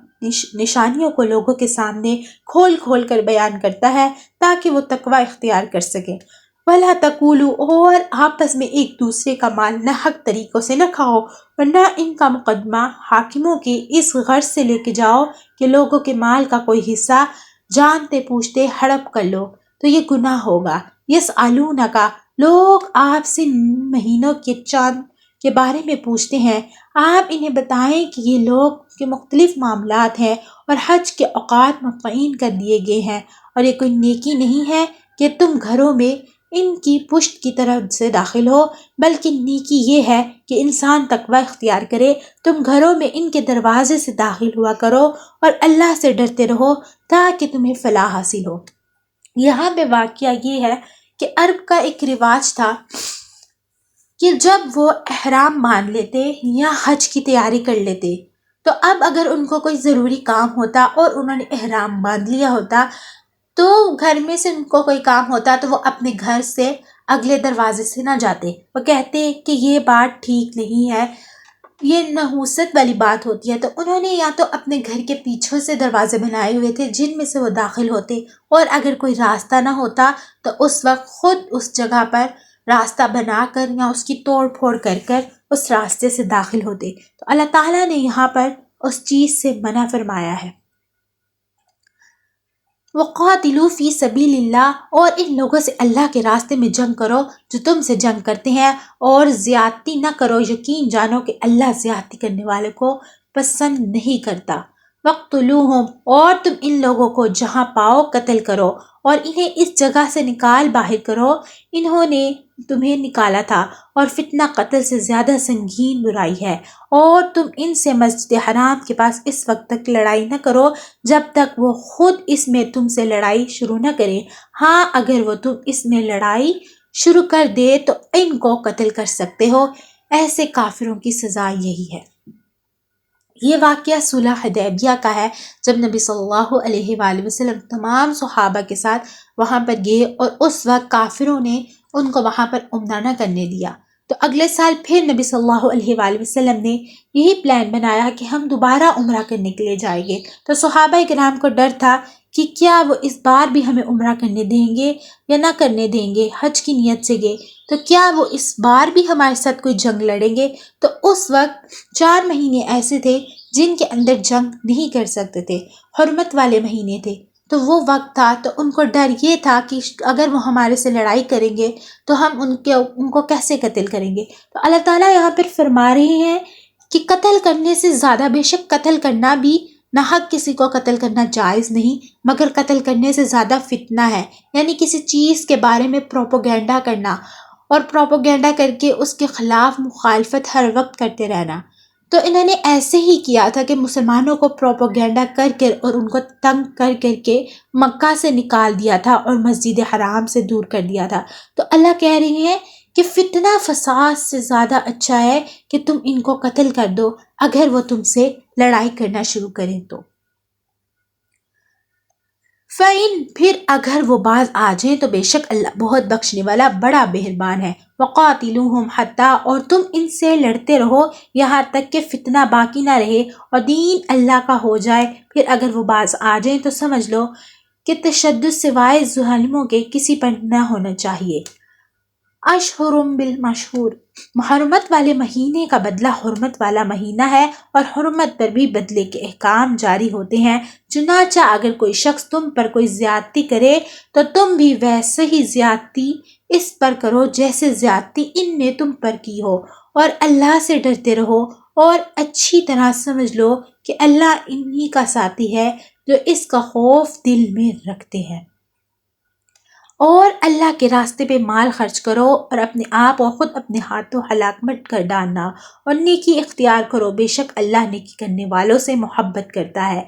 نشانیوں کو لوگوں کے سامنے کھول کھول کر بیان کرتا ہے تاکہ وہ تقوی اختیار کر سکیں۔ وَلَا تَقُولُوا، اور آپس میں ایک دوسرے کا مال ناحق طریقوں سے نہ کھاؤ، ورنہ ان کا مقدمہ حاکموں کے اس غرض سے لے کے جاؤ کہ لوگوں کے مال کا کوئی حصہ جانتے پوچھتے ہڑپ کر لو تو یہ گناہ ہوگا۔ یسألونک، لوگ آپ سے مہینوں کے چاند کے بارے میں پوچھتے ہیں، آپ انہیں بتائیں کہ یہ لوگ کے مختلف معاملات ہیں اور حج کے اوقات متعین کر دیے گئے ہیں، اور یہ کوئی نیکی نہیں ہے کہ تم گھروں میں ان کی پشت کی طرف سے داخل ہو، بلکہ نیکی یہ ہے کہ انسان تقوی اختیار کرے۔ تم گھروں میں ان کے دروازے سے داخل ہوا کرو اور اللہ سے ڈرتے رہو تاکہ تمہیں فلاح حاصل ہو۔ یہاں پہ واقعہ یہ ہے کہ عرب کا ایک رواج تھا کہ جب وہ احرام باندھ لیتے یا حج کی تیاری کر لیتے تو اب اگر ان کو کوئی ضروری کام ہوتا اور انہوں نے احرام باندھ لیا ہوتا تو گھر میں سے ان کو کوئی کام ہوتا تو وہ اپنے گھر سے اگلے دروازے سے نہ جاتے، وہ کہتے کہ یہ بات ٹھیک نہیں ہے، یہ نحوست والی بات ہوتی ہے۔ تو انہوں نے یا تو اپنے گھر کے پیچھے سے دروازے بنائے ہوئے تھے جن میں سے وہ داخل ہوتے، اور اگر کوئی راستہ نہ ہوتا تو اس وقت خود اس جگہ پر راستہ بنا کر یا اس کی توڑ پھوڑ کر کر اس راستے سے داخل ہوتے۔ تو اللہ تعالیٰ نے یہاں پر اس چیز سے منع فرمایا ہے۔ وَقَاتِلُوا فِي سَبِيلِ اللَّهِ، اور ان لوگوں سے اللہ کے راستے میں جنگ کرو جو تم سے جنگ کرتے ہیں، اور زیادتی نہ کرو، یقین جانو کہ اللہ زیادتی کرنے والے کو پسند نہیں کرتا۔ وَاقْتُلُوهُمْ، اور تم ان لوگوں کو جہاں پاؤ قتل کرو اور انہیں اس جگہ سے نکال باہر کرو انہوں نے تمہیں نکالا تھا، اور فتنہ قتل سے زیادہ سنگین برائی ہے، اور تم ان سے مسجد حرام کے پاس اس وقت تک لڑائی نہ کرو جب تک وہ خود اس میں تم سے لڑائی شروع نہ کریں، ہاں اگر وہ تم اس میں لڑائی شروع کر دے تو ان کو قتل کر سکتے ہو، ایسے کافروں کی سزا یہی ہے۔ یہ واقعہ صلح حدیبیہ کا ہے جب نبی صلی اللہ علیہ وآلہ وسلم تمام صحابہ کے ساتھ وہاں پر گئے اور اس وقت کافروں نے ان کو وہاں پر عمرہ نہ کرنے دیا۔ تو اگلے سال پھر نبی صلی اللہ علیہ وآلہ وسلم نے یہی پلان بنایا کہ ہم دوبارہ عمرہ کرنے کے لیے جائیں گے۔ تو صحابہ کرام کو ڈر تھا کہ کیا وہ اس بار بھی ہمیں عمرہ کرنے دیں گے یا نہ کرنے دیں گے، حج کی نیت سے گئے تو کیا وہ اس بار بھی ہمارے ساتھ کوئی جنگ لڑیں گے۔ تو اس وقت 4 مہینے ایسے تھے جن کے اندر جنگ نہیں کر سکتے تھے، حرمت والے مہینے تھے، تو وہ وقت تھا، تو ان کو ڈر یہ تھا کہ اگر وہ ہمارے سے لڑائی کریں گے تو ہم ان کو کیسے قتل کریں گے۔ تو اللہ تعالیٰ یہاں پر فرما رہے ہیں کہ قتل کرنے سے زیادہ، بے شک قتل کرنا بھی ناحق کسی کو قتل کرنا جائز نہیں، مگر قتل کرنے سے زیادہ فتنہ ہے، یعنی کسی چیز کے بارے میں پروپیگنڈا کرنا اور پروپیگنڈا کر کے اس کے خلاف مخالفت ہر وقت کرتے رہنا۔ تو انہوں نے ایسے ہی کیا تھا کہ مسلمانوں کو پروپیگنڈا کر کر اور ان کو تنگ کر کر کے مکہ سے نکال دیا تھا اور مسجد حرام سے دور کر دیا تھا۔ تو اللہ کہہ رہے ہیں کہ فتنہ فساد سے زیادہ اچھا ہے کہ تم ان کو قتل کر دو اگر وہ تم سے لڑائی کرنا شروع کریں تو۔ فَإِن، پھر اگر وہ باز آ جائیں تو بے شک اللہ بہت بخشنے والا بڑا مہربان ہے۔ وَقَاتِلُوهُمْ حَتَّىٰ، اور تم ان سے لڑتے رہو یہاں تک کہ فتنہ باقی نہ رہے اور دین اللہ کا ہو جائے۔ پھر اگر وہ باز آ جائیں تو سمجھ لو کہ تشدد سوائے ظالموں کے کسی پر نہ ہونا چاہیے۔ اشہر بالمشہور، حرمت والے مہینے کا بدلہ حرمت والا مہینہ ہے اور حرمت پر بھی بدلے کے احکام جاری ہوتے ہیں۔ چنانچہ اگر کوئی شخص تم پر کوئی زیادتی کرے تو تم بھی ویسے ہی زیادتی اس پر کرو جیسے زیادتی ان نے تم پر کی ہو، اور اللہ سے ڈرتے رہو اور اچھی طرح سمجھ لو کہ اللہ انہی کا ساتھی ہے جو اس کا خوف دل میں رکھتے ہیں۔ اور اللہ کے راستے پہ مال خرچ کرو اور اپنے آپ اور خود اپنے ہاتھوں ہلاک مت کر ڈالنا، اور نیکی اختیار کرو، بے شک اللہ نیکی کرنے والوں سے محبت کرتا ہے۔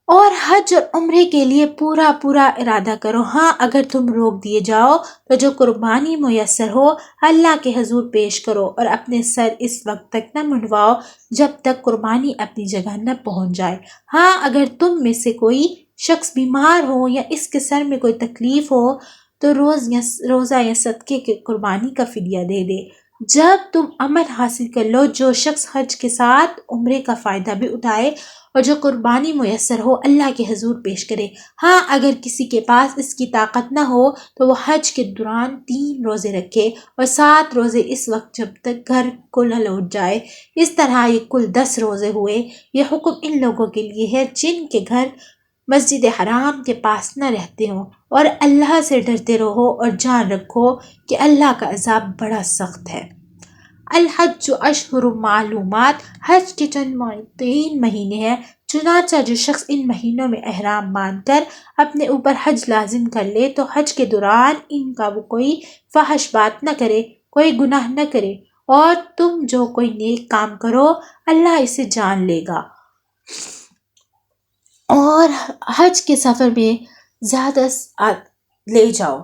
اور حج اور عمرے کے لیے پورا پورا ارادہ کرو، ہاں اگر تم روک دیے جاؤ تو جو قربانی میسر ہو اللہ کے حضور پیش کرو، اور اپنے سر اس وقت تک نہ منڈواؤ جب تک قربانی اپنی جگہ نہ پہنچ جائے۔ ہاں اگر تم میں سے کوئی شخص بیمار ہو یا اس کے سر میں کوئی تکلیف ہو تو روزہ یا صدقے کے قربانی کا فدیہ دے دے۔ جب تم امن حاصل کر لو، جو شخص حج کے ساتھ عمرے کا فائدہ بھی اٹھائے اور جو قربانی میسر ہو اللہ کے حضور پیش کرے۔ ہاں اگر کسی کے پاس اس کی طاقت نہ ہو تو وہ حج کے دوران 3 روزے رکھے اور 7 روزے اس وقت جب تک گھر کو نہ لوٹ جائے۔ اس طرح یہ کل 10 روزے ہوئے۔ یہ حکم ان لوگوں کے لیے ہے جن کے گھر مسجد حرام کے پاس نہ رہتے ہوں، اور اللہ سے ڈرتے رہو اور جان رکھو کہ اللہ کا عذاب بڑا سخت ہے۔ الحج اشہر معلومات، حج کے چند 3 مہینے ہیں، چنانچہ جو شخص ان مہینوں میں احرام باندھ کر اپنے اوپر حج لازم کر لے تو حج کے دوران ان کا وہ کوئی فحش بات نہ کرے، کوئی گناہ نہ کرے، اور تم جو کوئی نیک کام کرو اللہ اسے جان لے گا۔ اور حج کے سفر میں زیادہ لے جاؤ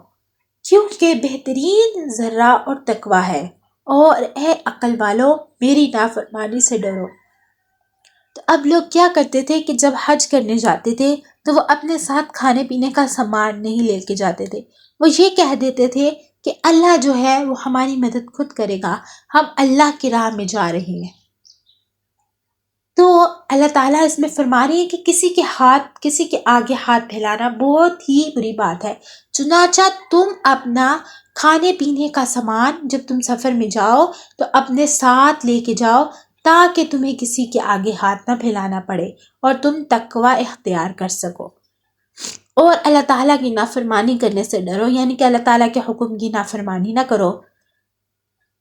کیونکہ بہترین ذرہ اور تقوی ہے، اور اے عقل والو میری نافرمانی سے ڈرو۔ تو اب لوگ کیا کرتے تھے کہ جب حج کرنے جاتے تھے تو وہ اپنے ساتھ کھانے پینے کا سامان نہیں لے کے جاتے تھے، وہ یہ کہہ دیتے تھے کہ اللہ جو ہے وہ ہماری مدد خود کرے گا، ہم اللہ کی راہ میں جا رہے ہیں۔ تو اللہ تعالیٰ اس میں فرما رہی ہے کہ کسی کے آگے ہاتھ پھیلانا بہت ہی بری بات ہے۔ چنانچہ تم اپنا کھانے پینے کا سامان جب تم سفر میں جاؤ تو اپنے ساتھ لے کے جاؤ تاکہ تمہیں کسی کے آگے ہاتھ نہ پھیلانا پڑے اور تم تقوی اختیار کر سکو، اور اللہ تعالیٰ کی نافرمانی کرنے سے ڈرو، یعنی کہ اللہ تعالیٰ کے حکم کی نافرمانی نہ کرو۔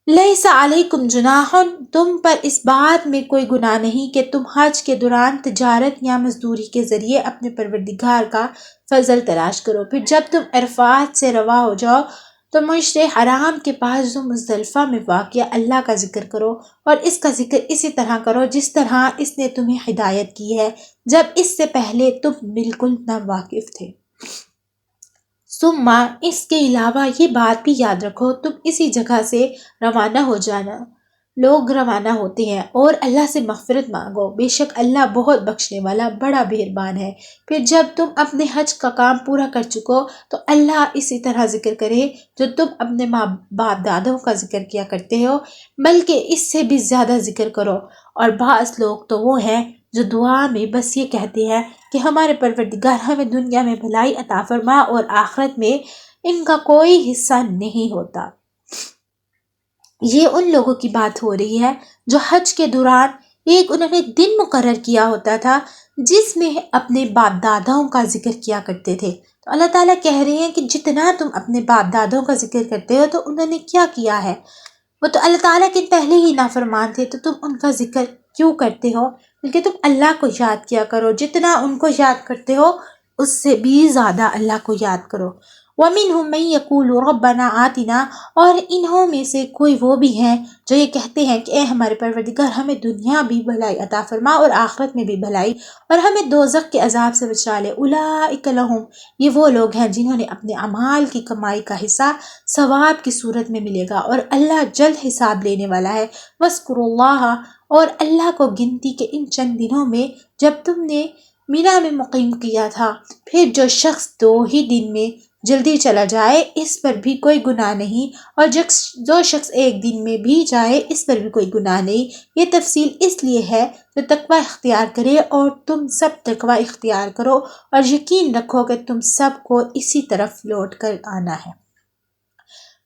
لیس علیکم جناح، تم پر اس بات میں کوئی گناہ نہیں کہ تم حج کے دوران تجارت یا مزدوری کے ذریعے اپنے پروردگار کا فضل تلاش کرو۔ پھر جب تم عرفات سے رواں ہو جاؤ تو مشعر حرام کے پاس جو مزدلفہ میں واقع اللہ کا ذکر کرو، اور اس کا ذکر اسی طرح کرو جس طرح اس نے تمہیں ہدایت کی ہے جب اس سے پہلے تم بالکل نا واقف تھے۔ ثم اس کے علاوہ یہ بات بھی یاد رکھو تم اسی جگہ سے روانہ ہو جانا، لوگ روانہ ہوتے ہیں، اور اللہ سے مغفرت مانگو، بے شک اللہ بہت بخشنے والا بڑا مہربان ہے۔ پھر جب تم اپنے حج کا کام پورا کر چکو تو اللہ اسی طرح ذکر کرے جو تم اپنے ماں باپ دادوں کا ذکر کیا کرتے ہو، بلکہ اس سے بھی زیادہ ذکر کرو۔ اور بعض لوگ تو وہ ہیں جو دعا میں بس یہ کہتے ہیں کہ ہمارے پروردگار ہمیں دنیا میں بھلائی عطا فرما اور آخرت میں ان کا کوئی حصہ نہیں ہوتا۔ یہ ان لوگوں کی بات ہو رہی ہے جو حج کے دوران انہوں نے دن مقرر کیا ہوتا تھا جس میں اپنے باپ داداؤں کا ذکر کیا کرتے تھے۔ تو اللہ تعالیٰ کہہ رہے ہیں کہ جتنا تم اپنے باپ دادوں کا ذکر کرتے ہو تو انہوں نے کیا کیا ہے، وہ تو اللہ تعالیٰ کے پہلے ہی نافرمان تھے، تو تم ان کا ذکر کیوں کرتے ہو؟ بلکہ تم اللہ کو یاد کیا کرو، جتنا ان کو یاد کرتے ہو اس سے بھی زیادہ اللہ کو یاد کرو۔ وَمِنْهُمْ مَنْ يَقُولُ رَبَّنَا آتِنَا، اور انہوں میں سے کوئی وہ بھی ہیں جو یہ کہتے ہیں کہ اے ہمارے پروردگار ہمیں دنیا بھی بھلائی عطا فرما اور آخرت میں بھی بھلائی، اور ہمیں دوزخ کے عذاب سے بچا لے۔ اولئک لہم، یہ وہ لوگ ہیں جنہوں نے اپنے اعمال کی کمائی کا حصہ ثواب کی صورت میں ملے گا، اور اللہ جلد حساب لینے والا ہے۔ وَاذْكُرُوا اللَّهَ، اور اللہ کو گنتی کے ان چند دنوں میں جب تم نے مینا میں مقیم کیا تھا۔ پھر جو شخص 2 ہی دن میں جلدی چلا جائے اس پر بھی کوئی گناہ نہیں، اور جو شخص 1 دن میں بھی جائے اس پر بھی کوئی گناہ نہیں۔ یہ تفصیل اس لیے ہے جو تقوی اختیار کرے، اور تم سب تقوی اختیار کرو اور یقین رکھو کہ تم سب کو اسی طرف لوٹ کر آنا ہے۔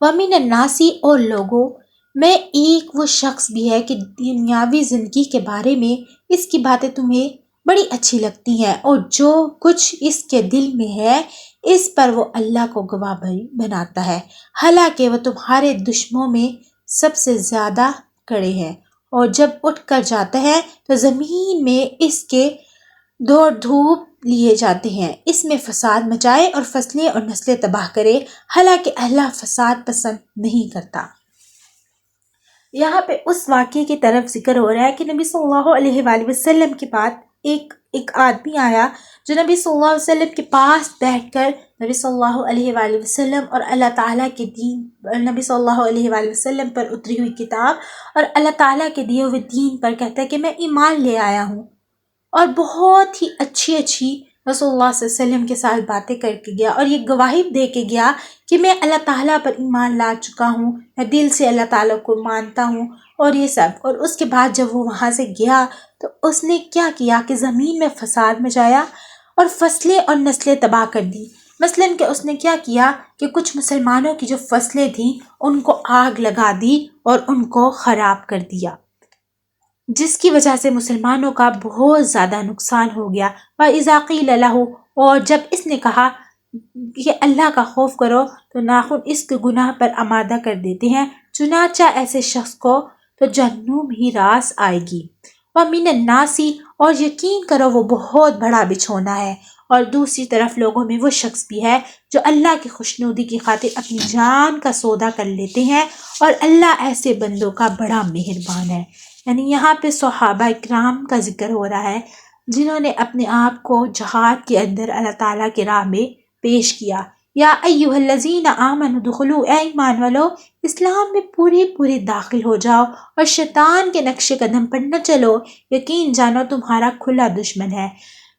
وَمِنَ النَّاسِ اور لوگوں میں ایک وہ شخص بھی ہے کہ دنیاوی زندگی کے بارے میں اس کی باتیں تمہیں بڑی اچھی لگتی ہیں اور جو کچھ اس کے دل میں ہے اس پر وہ اللہ کو گواہ بناتا ہے، حالانکہ وہ تمہارے دشمنوں میں سب سے زیادہ کڑے ہیں، اور جب اٹھ کر جاتا ہے تو زمین میں اس کے دوڑ دھوپ لیے جاتے ہیں، اس میں فساد مچائے اور فصلیں اور نسلیں تباہ کرے، حالانکہ اللہ فساد پسند نہیں کرتا۔ یہاں پہ اس واقعے کی طرف ذکر ہو رہا ہے کہ نبی صلی اللہ علیہ وآلہ وسلم کے بعد ایک آدمی آیا جو نبی صلی اللہ علیہ وسلم کے پاس بیٹھ کر نبی صلی اللہ علیہ وآلہ وسلم اور اللہ تعالیٰ کے دین، نبی صلی اللہ علیہ وآلہ وسلم پر اتری ہوئی کتاب اور اللہ تعالیٰ کے دیے ہوئے دین پر کہتا ہے کہ میں ایمان لے آیا ہوں، اور بہت ہی اچھی رسول اللہ صلی اللہ علیہ وسلم کے ساتھ باتیں کر کے گیا اور یہ گواہی دے کے گیا کہ میں اللہ تعالیٰ پر ایمان لا چکا ہوں، میں دل سے اللہ تعالیٰ کو مانتا ہوں اور یہ سب۔ اور اس کے بعد جب وہ وہاں سے گیا تو اس نے کیا کیا کہ زمین میں فساد مچایا اور فصلیں اور نسلیں تباہ کر دی۔ مثلاً کہ اس نے کیا کیا کہ کچھ مسلمانوں کی جو فصلیں تھیں ان کو آگ لگا دی اور ان کو خراب کر دیا، جس کی وجہ سے مسلمانوں کا بہت زیادہ نقصان ہو گیا۔ وَإِذَا قِيلَ لَهُ، اور جب اس نے کہا کہ اللہ کا خوف کرو تو ناخن اس کے گناہ پر آمادہ کر دیتے ہیں، چنانچہ ایسے شخص کو تو جہنم ہی راس آئے گی۔ وَمِنَ النَّاسِ، اور یقین کرو وہ بہت بڑا بچھونا ہے، اور دوسری طرف لوگوں میں وہ شخص بھی ہے جو اللہ کی خوشنودی کی خاطر اپنی جان کا سودا کر لیتے ہیں، اور اللہ ایسے بندوں کا بڑا مہربان ہے۔ یعنی یہاں پہ صحابہ اکرام کا ذکر ہو رہا ہے جنہوں نے اپنے آپ کو جہاد کے اندر اللہ تعالیٰ کی راہ میں پیش کیا۔ یا ایھا الذین آمنوا ادخلوا، اے ایمان والو اسلام میں پورے داخل ہو جاؤ اور شیطان کے نقش قدم پر نہ چلو، یقین جانو تمہارا کھلا دشمن ہے۔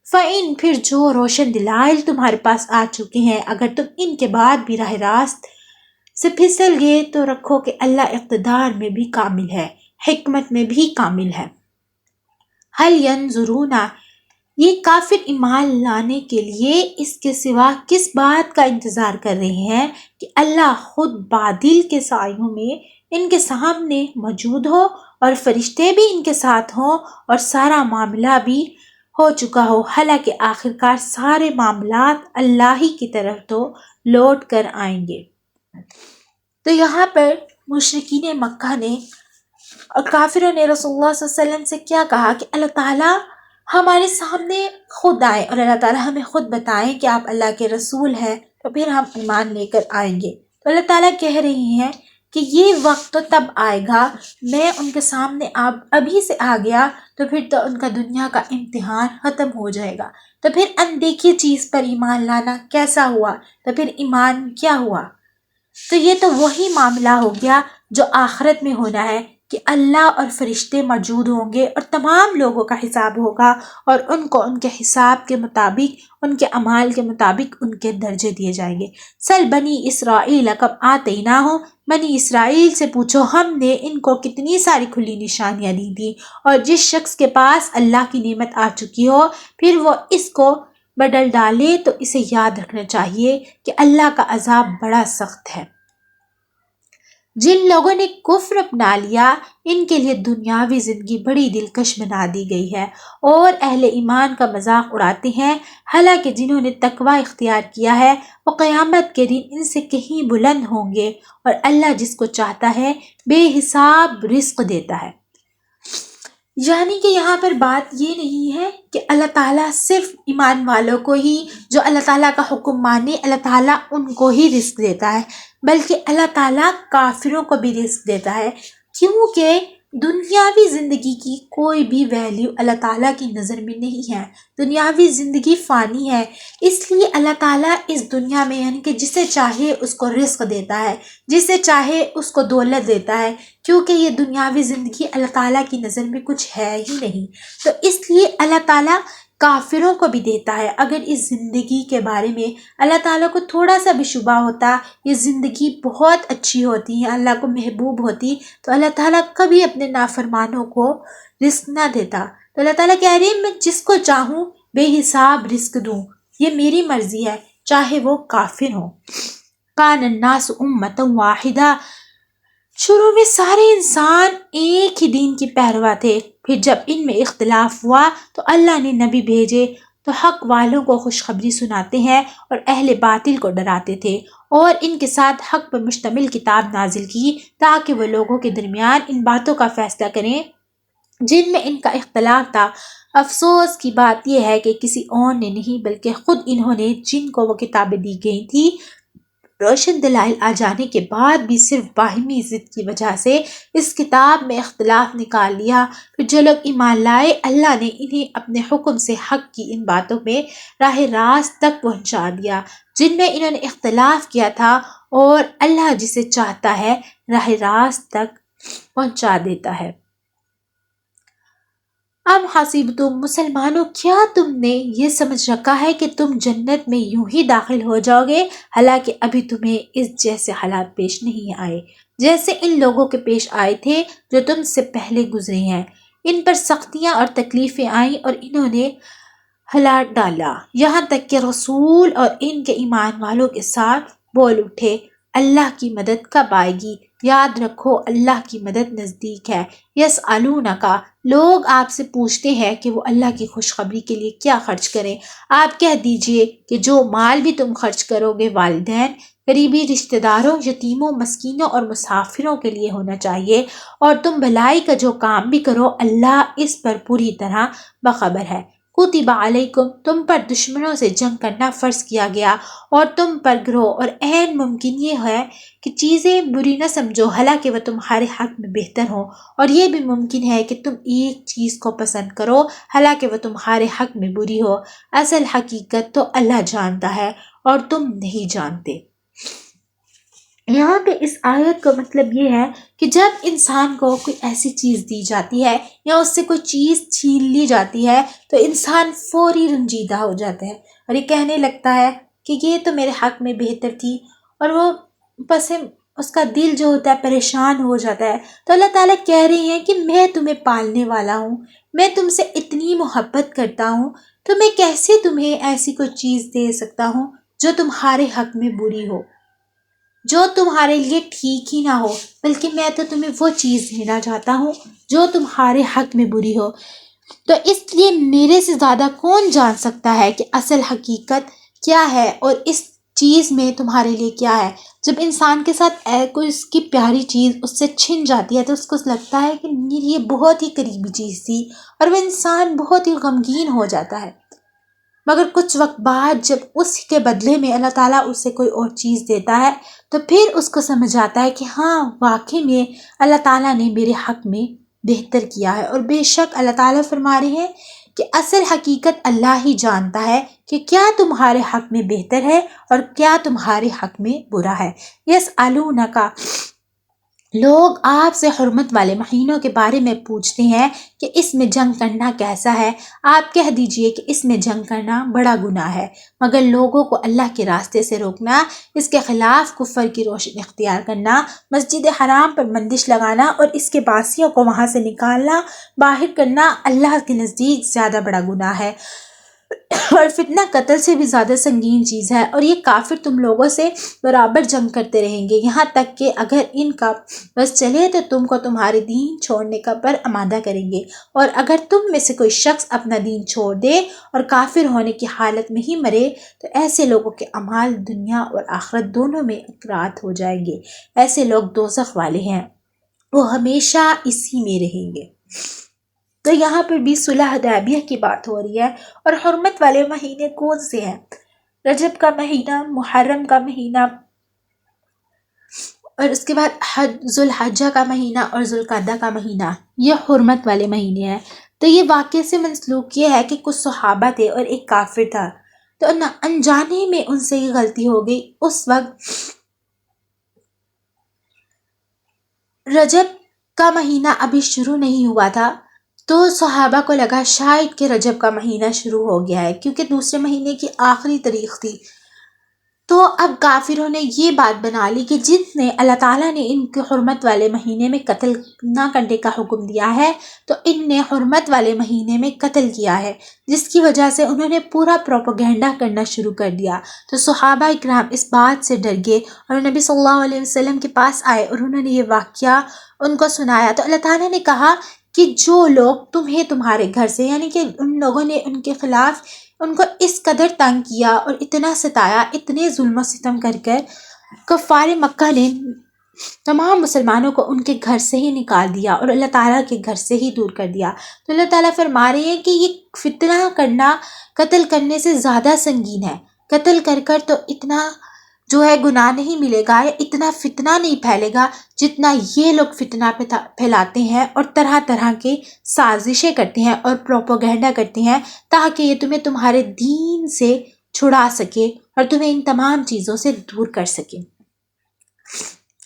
فَإِن، پھر جو روشن دلائل تمہارے پاس آ چکے ہیں اگر تم ان کے بعد بھی راہ راست سے پھسل گئے تو رکھو کہ اللہ اقتدار میں بھی کامل ہے، حکمت میں بھی کامل ہے۔ هل ينظرون، یہ کافر ایمان لانے کے لیے اس کے سوا کس بات کا انتظار کر رہے ہیں کہ اللہ خود بادل کے سایوں میں ان کے سامنے موجود ہو اور فرشتے بھی ان کے ساتھ ہوں اور سارا معاملہ بھی ہو چکا ہو، حالانکہ آخرکار سارے معاملات اللہ ہی کی طرف تو لوٹ کر آئیں گے۔ تو یہاں پر مشرکین مکہ نے اور کافروں نے رسول اللہ صلی اللہ علیہ وسلم سے کیا کہا کہ اللہ تعالیٰ ہمارے سامنے خود آئے اور اللہ تعالیٰ ہمیں خود بتائیں کہ آپ اللہ کے رسول ہیں تو پھر ہم ایمان لے کر آئیں گے۔ تو اللہ تعالیٰ کہہ رہی ہیں کہ یہ وقت تو تب آئے گا، میں ان کے سامنے ابھی سے آ گیا تو پھر تو ان کا دنیا کا امتحان ختم ہو جائے گا، تو پھر اندیکھی چیز پر ایمان لانا کیسا ہوا، تو پھر ایمان کیا ہوا؟ تو یہ تو وہی معاملہ ہو گیا جو آخرت میں ہونا ہے کہ اللہ اور فرشتے موجود ہوں گے اور تمام لوگوں کا حساب ہوگا اور ان کو ان کے حساب کے مطابق، ان کے اعمال کے مطابق ان کے درجے دیے جائیں گے۔ سل بنی اسرائیل کم آتیناہم، بنی اسرائیل سے پوچھو ہم نے ان کو کتنی ساری کھلی نشانیاں دی تھی، اور جس شخص کے پاس اللہ کی نعمت آ چکی ہو پھر وہ اس کو بدل ڈالے تو اسے یاد رکھنا چاہیے کہ اللہ کا عذاب بڑا سخت ہے۔ جن لوگوں نے کفر اپنا لیا ان کے لیے دنیاوی زندگی بڑی دلکش بنا دی گئی ہے اور اہل ایمان کا مذاق اڑاتے ہیں، حالانکہ جنہوں نے تقوی اختیار کیا ہے وہ قیامت کے دن ان سے کہیں بلند ہوں گے، اور اللہ جس کو چاہتا ہے بے حساب رزق دیتا ہے۔ یعنی کہ یہاں پر بات یہ نہیں ہے کہ اللہ تعالیٰ صرف ایمان والوں کو ہی، جو اللہ تعالیٰ کا حکم مانے اللہ تعالیٰ ان کو ہی رزق دیتا ہے، بلکہ اللہ تعالیٰ کافروں کو بھی رزق دیتا ہے، کیونکہ دنیاوی زندگی کی کوئی بھی ویلیو اللہ تعالیٰ کی نظر میں نہیں ہے۔ دنیاوی زندگی فانی ہے، اس لیے اللہ تعالیٰ اس دنیا میں یعنی کہ جسے چاہے اس کو رزق دیتا ہے، جسے چاہے اس کو دولت دیتا ہے، کیونکہ یہ دنیاوی زندگی اللہ تعالیٰ کی نظر میں کچھ ہے ہی نہیں۔ تو اس لیے اللہ تعالیٰ کافروں کو بھی دیتا ہے۔ اگر اس زندگی کے بارے میں اللہ تعالیٰ کو تھوڑا سا بھی شبہ ہوتا، یہ زندگی بہت اچھی ہوتی ہے، اللہ کو محبوب ہوتی، تو اللہ تعالیٰ کبھی اپنے نافرمانوں کو رزق نہ دیتا۔ تو اللہ تعالیٰ کہہ رہے ہیں میں جس کو چاہوں بے حساب رزق دوں، یہ میری مرضی ہے، چاہے وہ کافر ہوں۔ کان الناس امۃ واحدہ، شروع میں سارے انسان ایک ہی دین کے پیروا تھے، پھر جب ان میں اختلاف ہوا تو اللہ نے نبی بھیجے تو حق والوں کو خوشخبری سناتے ہیں اور اہل باطل کو ڈراتے تھے، اور ان کے ساتھ حق پر مشتمل کتاب نازل کی تاکہ وہ لوگوں کے درمیان ان باتوں کا فیصلہ کریں جن میں ان کا اختلاف تھا۔ افسوس کی بات یہ ہے کہ کسی اور نے نہیں بلکہ خود انہوں نے، جن کو وہ کتابیں دی گئی تھیں، روشن دلائل آ جانے کے بعد بھی صرف باہمی ضد کی وجہ سے اس کتاب میں اختلاف نکال لیا۔ پھر جو لوگ ایمان لائے، اللہ نے انہیں اپنے حکم سے حق کی ان باتوں میں راہ راست تک پہنچا دیا جن میں انہوں نے اختلاف کیا تھا، اور اللہ جسے چاہتا ہے راہ راست تک پہنچا دیتا ہے۔ ام حسبتم، مسلمانوں کیا تم نے یہ سمجھ رکھا ہے کہ تم جنت میں یوں ہی داخل ہو جاؤ گے، حالانکہ ابھی تمہیں اس جیسے حالات پیش نہیں آئے جیسے ان لوگوں کے پیش آئے تھے جو تم سے پہلے گزرے ہیں۔ ان پر سختیاں اور تکلیفیں آئیں اور انہوں نے ہلا ڈالا، یہاں تک کہ رسول اور ان کے ایمان والوں کے ساتھ بول اٹھے، اللہ کی مدد کب آئے گی؟ یاد رکھو اللہ کی مدد نزدیک ہے۔ یسألونک، لوگ آپ سے پوچھتے ہیں کہ وہ اللہ کی خوشخبری کے لیے کیا خرچ کریں۔ آپ کہہ دیجئے کہ جو مال بھی تم خرچ کرو گے والدین، قریبی رشتہ داروں، یتیموں، مسکینوں اور مسافروں کے لیے ہونا چاہیے، اور تم بھلائی کا جو کام بھی کرو اللہ اس پر پوری طرح باخبر ہے۔ کتب علیکم، تم پر دشمنوں سے جنگ کرنا فرض کیا گیا، اور تم پر گروہ اور عین ممکن یہ ہے کہ چیزیں بری نہ سمجھو حالانکہ وہ تمہارے حق میں بہتر ہوں، اور یہ بھی ممکن ہے کہ تم ایک چیز کو پسند کرو حالانکہ وہ تمہارے حق میں بری ہو۔ اصل حقیقت تو اللہ جانتا ہے اور تم نہیں جانتے۔ یہاں پہ اس آیت کا مطلب یہ ہے کہ جب انسان کو کوئی ایسی چیز دی جاتی ہے یا اس سے کوئی چیز چھین لی جاتی ہے تو انسان فوری رنجیدہ ہو جاتا ہے اور یہ کہنے لگتا ہے کہ یہ تو میرے حق میں بہتر تھی، اور وہ بس اس کا دل جو ہوتا ہے پریشان ہو جاتا ہے۔ تو اللہ تعالیٰ کہہ رہی ہیں کہ میں تمہیں پالنے والا ہوں، میں تم سے اتنی محبت کرتا ہوں، تو میں کیسے تمہیں ایسی کوئی چیز دے سکتا ہوں جو تمہارے حق میں بری ہو، جو تمہارے لیے ٹھیک ہی نہ ہو، بلکہ میں تو تمہیں وہ چیز دینا چاہتا ہوں جو تمہارے حق میں بری ہو۔ تو اس لیے میرے سے زیادہ کون جان سکتا ہے کہ اصل حقیقت کیا ہے اور اس چیز میں تمہارے لیے کیا ہے۔ جب انسان کے ساتھ کوئی اس کی پیاری چیز اس سے چھن جاتی ہے تو اس کو لگتا ہے کہ یہ بہت ہی قریبی چیز تھی، اور وہ انسان بہت ہی غمگین ہو جاتا ہے۔ مگر کچھ وقت بعد جب اس کے بدلے میں اللہ تعالیٰ اسے کوئی اور چیز دیتا ہے تو پھر اس کو سمجھ آتا ہے کہ ہاں واقعی میں اللہ تعالیٰ نے میرے حق میں بہتر کیا ہے، اور بے شک اللہ تعالیٰ فرما رہے ہیں کہ اصل حقیقت اللہ ہی جانتا ہے کہ کیا تمہارے حق میں بہتر ہے اور کیا تمہارے حق میں برا ہے۔ یسألونک، لوگ آپ سے حرمت والے مہینوں کے بارے میں پوچھتے ہیں کہ اس میں جنگ کرنا کیسا ہے۔ آپ کہہ دیجئے کہ اس میں جنگ کرنا بڑا گناہ ہے، مگر لوگوں کو اللہ کے راستے سے روکنا، اس کے خلاف کفر کی روشنی اختیار کرنا، مسجد حرام پر بندش لگانا اور اس کے باسیوں کو وہاں سے نکالنا، باہر کرنا اللہ کے نزدیک زیادہ بڑا گناہ ہے، اور فتنہ قتل سے بھی زیادہ سنگین چیز ہے، اور یہ کافر تم لوگوں سے برابر جنگ کرتے رہیں گے یہاں تک کہ اگر ان کا بس چلے تو تم کو تمہارے دین چھوڑنے کا پر آمادہ کریں گے، اور اگر تم میں سے کوئی شخص اپنا دین چھوڑ دے اور کافر ہونے کی حالت میں ہی مرے تو ایسے لوگوں کے اعمال دنیا اور آخرت دونوں میں اکرات ہو جائیں گے، ایسے لوگ دوزخ والے ہیں، وہ ہمیشہ اسی میں رہیں گے۔ تو یہاں پر بھی صلح حدیبیہ کی بات ہو رہی ہے، اور حرمت والے مہینے کون سے ہیں؟ رجب کا مہینہ، محرم کا مہینہ، اور اس کے بعد ذوالحجہ کا مہینہ اور ذوالقعدہ کا مہینہ، یہ حرمت والے مہینے ہیں۔ تو یہ واقعے سے منسلوک یہ ہے کہ کچھ صحابہ تھے اور ایک کافر تھا، تو انجانے میں ان سے یہ غلطی ہو گئی۔ اس وقت رجب کا مہینہ ابھی شروع نہیں ہوا تھا، تو صحابہ کو لگا شاید کہ رجب کا مہینہ شروع ہو گیا ہے، کیونکہ دوسرے مہینے کی آخری تاریخ تھی۔ تو اب کافروں نے یہ بات بنا لی کہ جس نے اللہ تعالیٰ نے ان کے حرمت والے مہینے میں قتل نہ کرنے کا حکم دیا ہے تو ان نے حرمت والے مہینے میں قتل کیا ہے، جس کی وجہ سے انہوں نے پورا پروپیگنڈا کرنا شروع کر دیا۔ تو صحابہ اکرام اس بات سے ڈر گئے اور نبی صلی اللہ علیہ وسلم کے پاس آئے اور انہوں نے یہ واقعہ ان کو سنایا۔ تو اللہ تعالیٰ نے کہا کہ جو لوگ تمہیں تمہارے گھر سے، یعنی کہ ان لوگوں نے ان کے خلاف ان کو اس قدر تنگ کیا اور اتنا ستایا، اتنے ظلم و ستم کر کفار مکہ نے تمام مسلمانوں کو ان کے گھر سے ہی نکال دیا اور اللہ تعالیٰ کے گھر سے ہی دور کر دیا۔ تو اللہ تعالیٰ فرما رہے ہیں کہ یہ فتنہ کرنا قتل کرنے سے زیادہ سنگین ہے۔ قتل کر تو اتنا جو ہے گناہ نہیں ملے گا یا اتنا فتنہ نہیں پھیلے گا جتنا یہ لوگ فتنہ پھیلاتے ہیں اور طرح طرح کے سازشیں کرتے ہیں اور پروپیگنڈا کرتے ہیں تاکہ یہ تمہیں تمہارے دین سے چھڑا سکے اور تمہیں ان تمام چیزوں سے دور کر سکے۔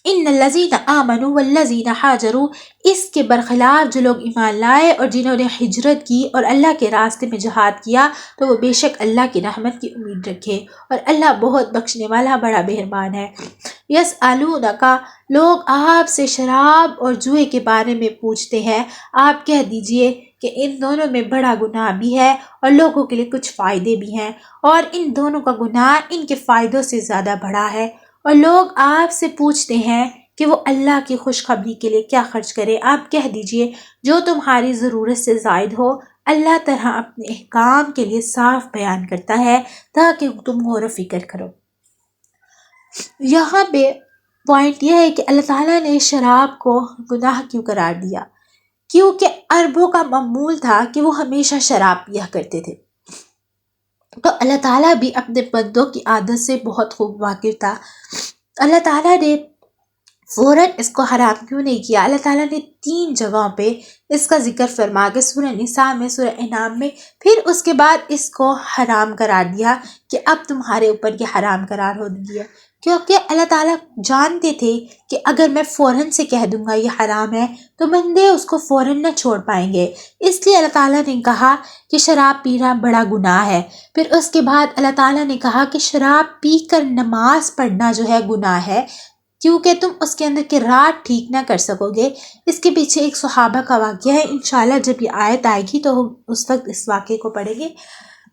ان الذین آمنوا والذین حاجروا، اس کے برخلاف جو لوگ ایمان لائے اور جنہوں نے ہجرت کی اور اللہ کے راستے میں جہاد کیا تو وہ بے شک اللہ کی رحمت کی امید رکھے اور اللہ بہت بخشنے والا بڑا مہربان ہے۔ یسألونک، لوگ آپ سے شراب اور جوئے کے بارے میں پوچھتے ہیں، آپ کہہ دیجئے کہ ان دونوں میں بڑا گناہ بھی ہے اور لوگوں کے لیے کچھ فائدے بھی ہیں، اور ان دونوں کا گناہ ان کے فائدوں سے زیادہ بڑا ہے۔ اور لوگ آپ سے پوچھتے ہیں کہ وہ اللہ کی خوشخبری کے لیے کیا خرچ کرے، آپ کہہ دیجئے جو تمہاری ضرورت سے زائد ہو، اللہ تعالیٰ اپنے احکام کے لیے صاف بیان کرتا ہے تاکہ تم غور و فکر کرو۔ یہاں پہ پوائنٹ یہ ہے کہ اللہ تعالیٰ نے شراب کو گناہ کیوں قرار دیا؟ کیونکہ عربوں کا معمول تھا کہ وہ ہمیشہ شراب پیا کرتے تھے، تو اللہ تعالیٰ بھی اپنے بندوں کی عادت سے بہت خوب واقف تھا۔ اللہ تعالیٰ نے فوراً اس کو حرام کیوں نہیں کیا؟ اللہ تعالیٰ نے 3 جگہوں پہ اس کا ذکر فرما کے سورہ نساء میں، سورہ انعام میں، پھر اس کے بعد اس کو حرام قرار دیا کہ اب تمہارے اوپر یہ حرام قرار ہو گیا، کیونکہ اللہ تعالیٰ جانتے تھے کہ اگر میں فوراً سے کہہ دوں گا یہ حرام ہے تو بندے اس کو فوراً نہ چھوڑ پائیں گے، اس لیے اللہ تعالیٰ نے کہا کہ شراب پینا بڑا گناہ ہے۔ پھر اس کے بعد اللہ تعالیٰ نے کہا کہ شراب پی کر نماز پڑھنا جو ہے گناہ ہے، کیونکہ تم اس کے اندر قرات ٹھیک نہ کر سکو گے۔ اس کے پیچھے ایک صحابہ کا واقعہ ہے، انشاءاللہ جب یہ آیت آئے گی تو ہم اس وقت اس واقعے کو پڑھیں گے۔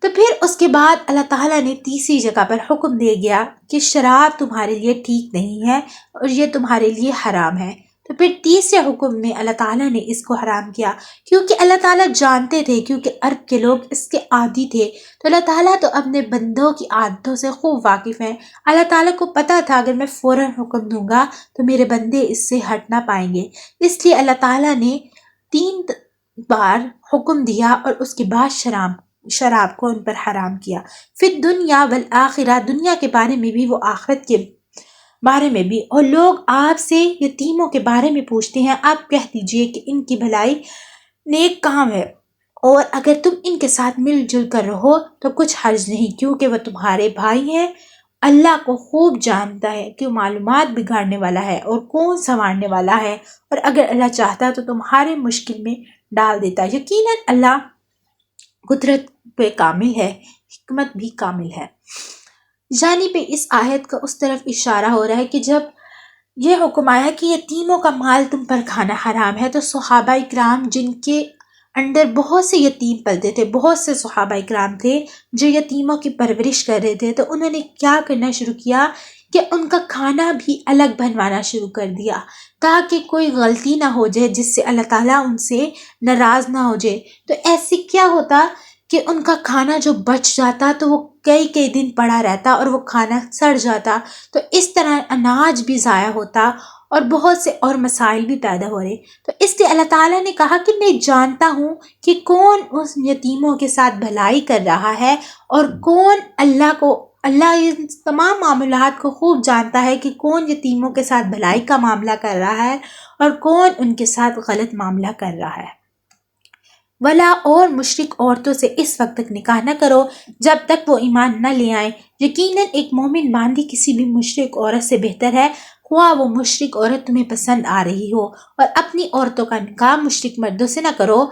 تو پھر اس کے بعد اللہ تعالیٰ نے تیسری جگہ پر حکم دے گیا کہ شراب تمہارے لیے ٹھیک نہیں ہے اور یہ تمہارے لیے حرام ہے۔ تو پھر تیسرے حکم میں اللہ تعالیٰ نے اس کو حرام کیا، کیونکہ اللہ تعالیٰ جانتے تھے، کیونکہ عرب کے لوگ اس کے عادی تھے، تو اللہ تعالیٰ تو اپنے بندوں کی عادتوں سے خوب واقف ہیں۔ اللہ تعالیٰ کو پتہ تھا اگر میں فوراً حکم دوں گا تو میرے بندے اس سے ہٹ نہ پائیں گے، اس لیے اللہ تعالیٰ نے 3 بار حکم دیا اور اس کے بعد شراب کو ان پر حرام کیا۔ پھر دنیا والآخرہ، دنیا کے بارے میں بھی وہ آخرت کے بارے میں بھی۔ اور لوگ آپ سے یتیموں کے بارے میں پوچھتے ہیں، آپ کہہ دیجئے کہ ان کی بھلائی نیک کام ہے اور اگر تم ان کے ساتھ مل جل کر رہو تو کچھ حرج نہیں، کیونکہ وہ تمہارے بھائی ہیں۔ اللہ کو خوب جانتا ہے کہ معلومات بگاڑنے والا ہے اور کون سنوارنے والا ہے، اور اگر اللہ چاہتا تو تمہارے مشکل میں ڈال دیتا۔ یقیناً اللہ قدرت پہ کامل ہے، حکمت بھی کامل ہے۔ یعنی پہ اس آیت کا اس طرف اشارہ ہو رہا ہے کہ جب یہ حکم آیا کہ یتیموں کا مال تم پر کھانا حرام ہے، تو صحابہ اکرام جن کے انڈر بہت سے یتیم پلتے تھے، بہت سے صحابہ اکرام تھے جو یتیموں کی پرورش کر رہے تھے، تو انہوں نے کیا کرنا شروع کیا کہ ان کا کھانا بھی الگ بنوانا شروع کر دیا تاکہ کوئی غلطی نہ ہو جائے جس سے اللہ تعالیٰ ان سے ناراض نہ ہو جائے۔ تو ایسے کیا ہوتا کہ ان کا کھانا جو بچ جاتا تو وہ کئی دن پڑا رہتا اور وہ کھانا سڑ جاتا، تو اس طرح اناج بھی ضائع ہوتا اور بہت سے اور مسائل بھی پیدا ہو رہے۔ تو اس لیے اللہ تعالیٰ نے کہا کہ میں جانتا ہوں کہ کون اس یتیموں کے ساتھ بھلائی کر رہا ہے اور کون اللہ ان تمام معاملات کو خوب جانتا ہے کہ کون یتیموں کے ساتھ بھلائی کا معاملہ کر رہا ہے اور کون ان کے ساتھ غلط معاملہ کر رہا ہے۔ ولا، اور مشرک عورتوں سے اس وقت تک نکاح نہ کرو جب تک وہ ایمان نہ لے آئیں، یقیناً ایک مومن باندھی کسی بھی مشرک عورت سے بہتر ہے، خواہ وہ مشرک عورت تمہیں پسند آ رہی ہو، اور اپنی عورتوں کا نکاح مشرک مردوں سے نہ کرو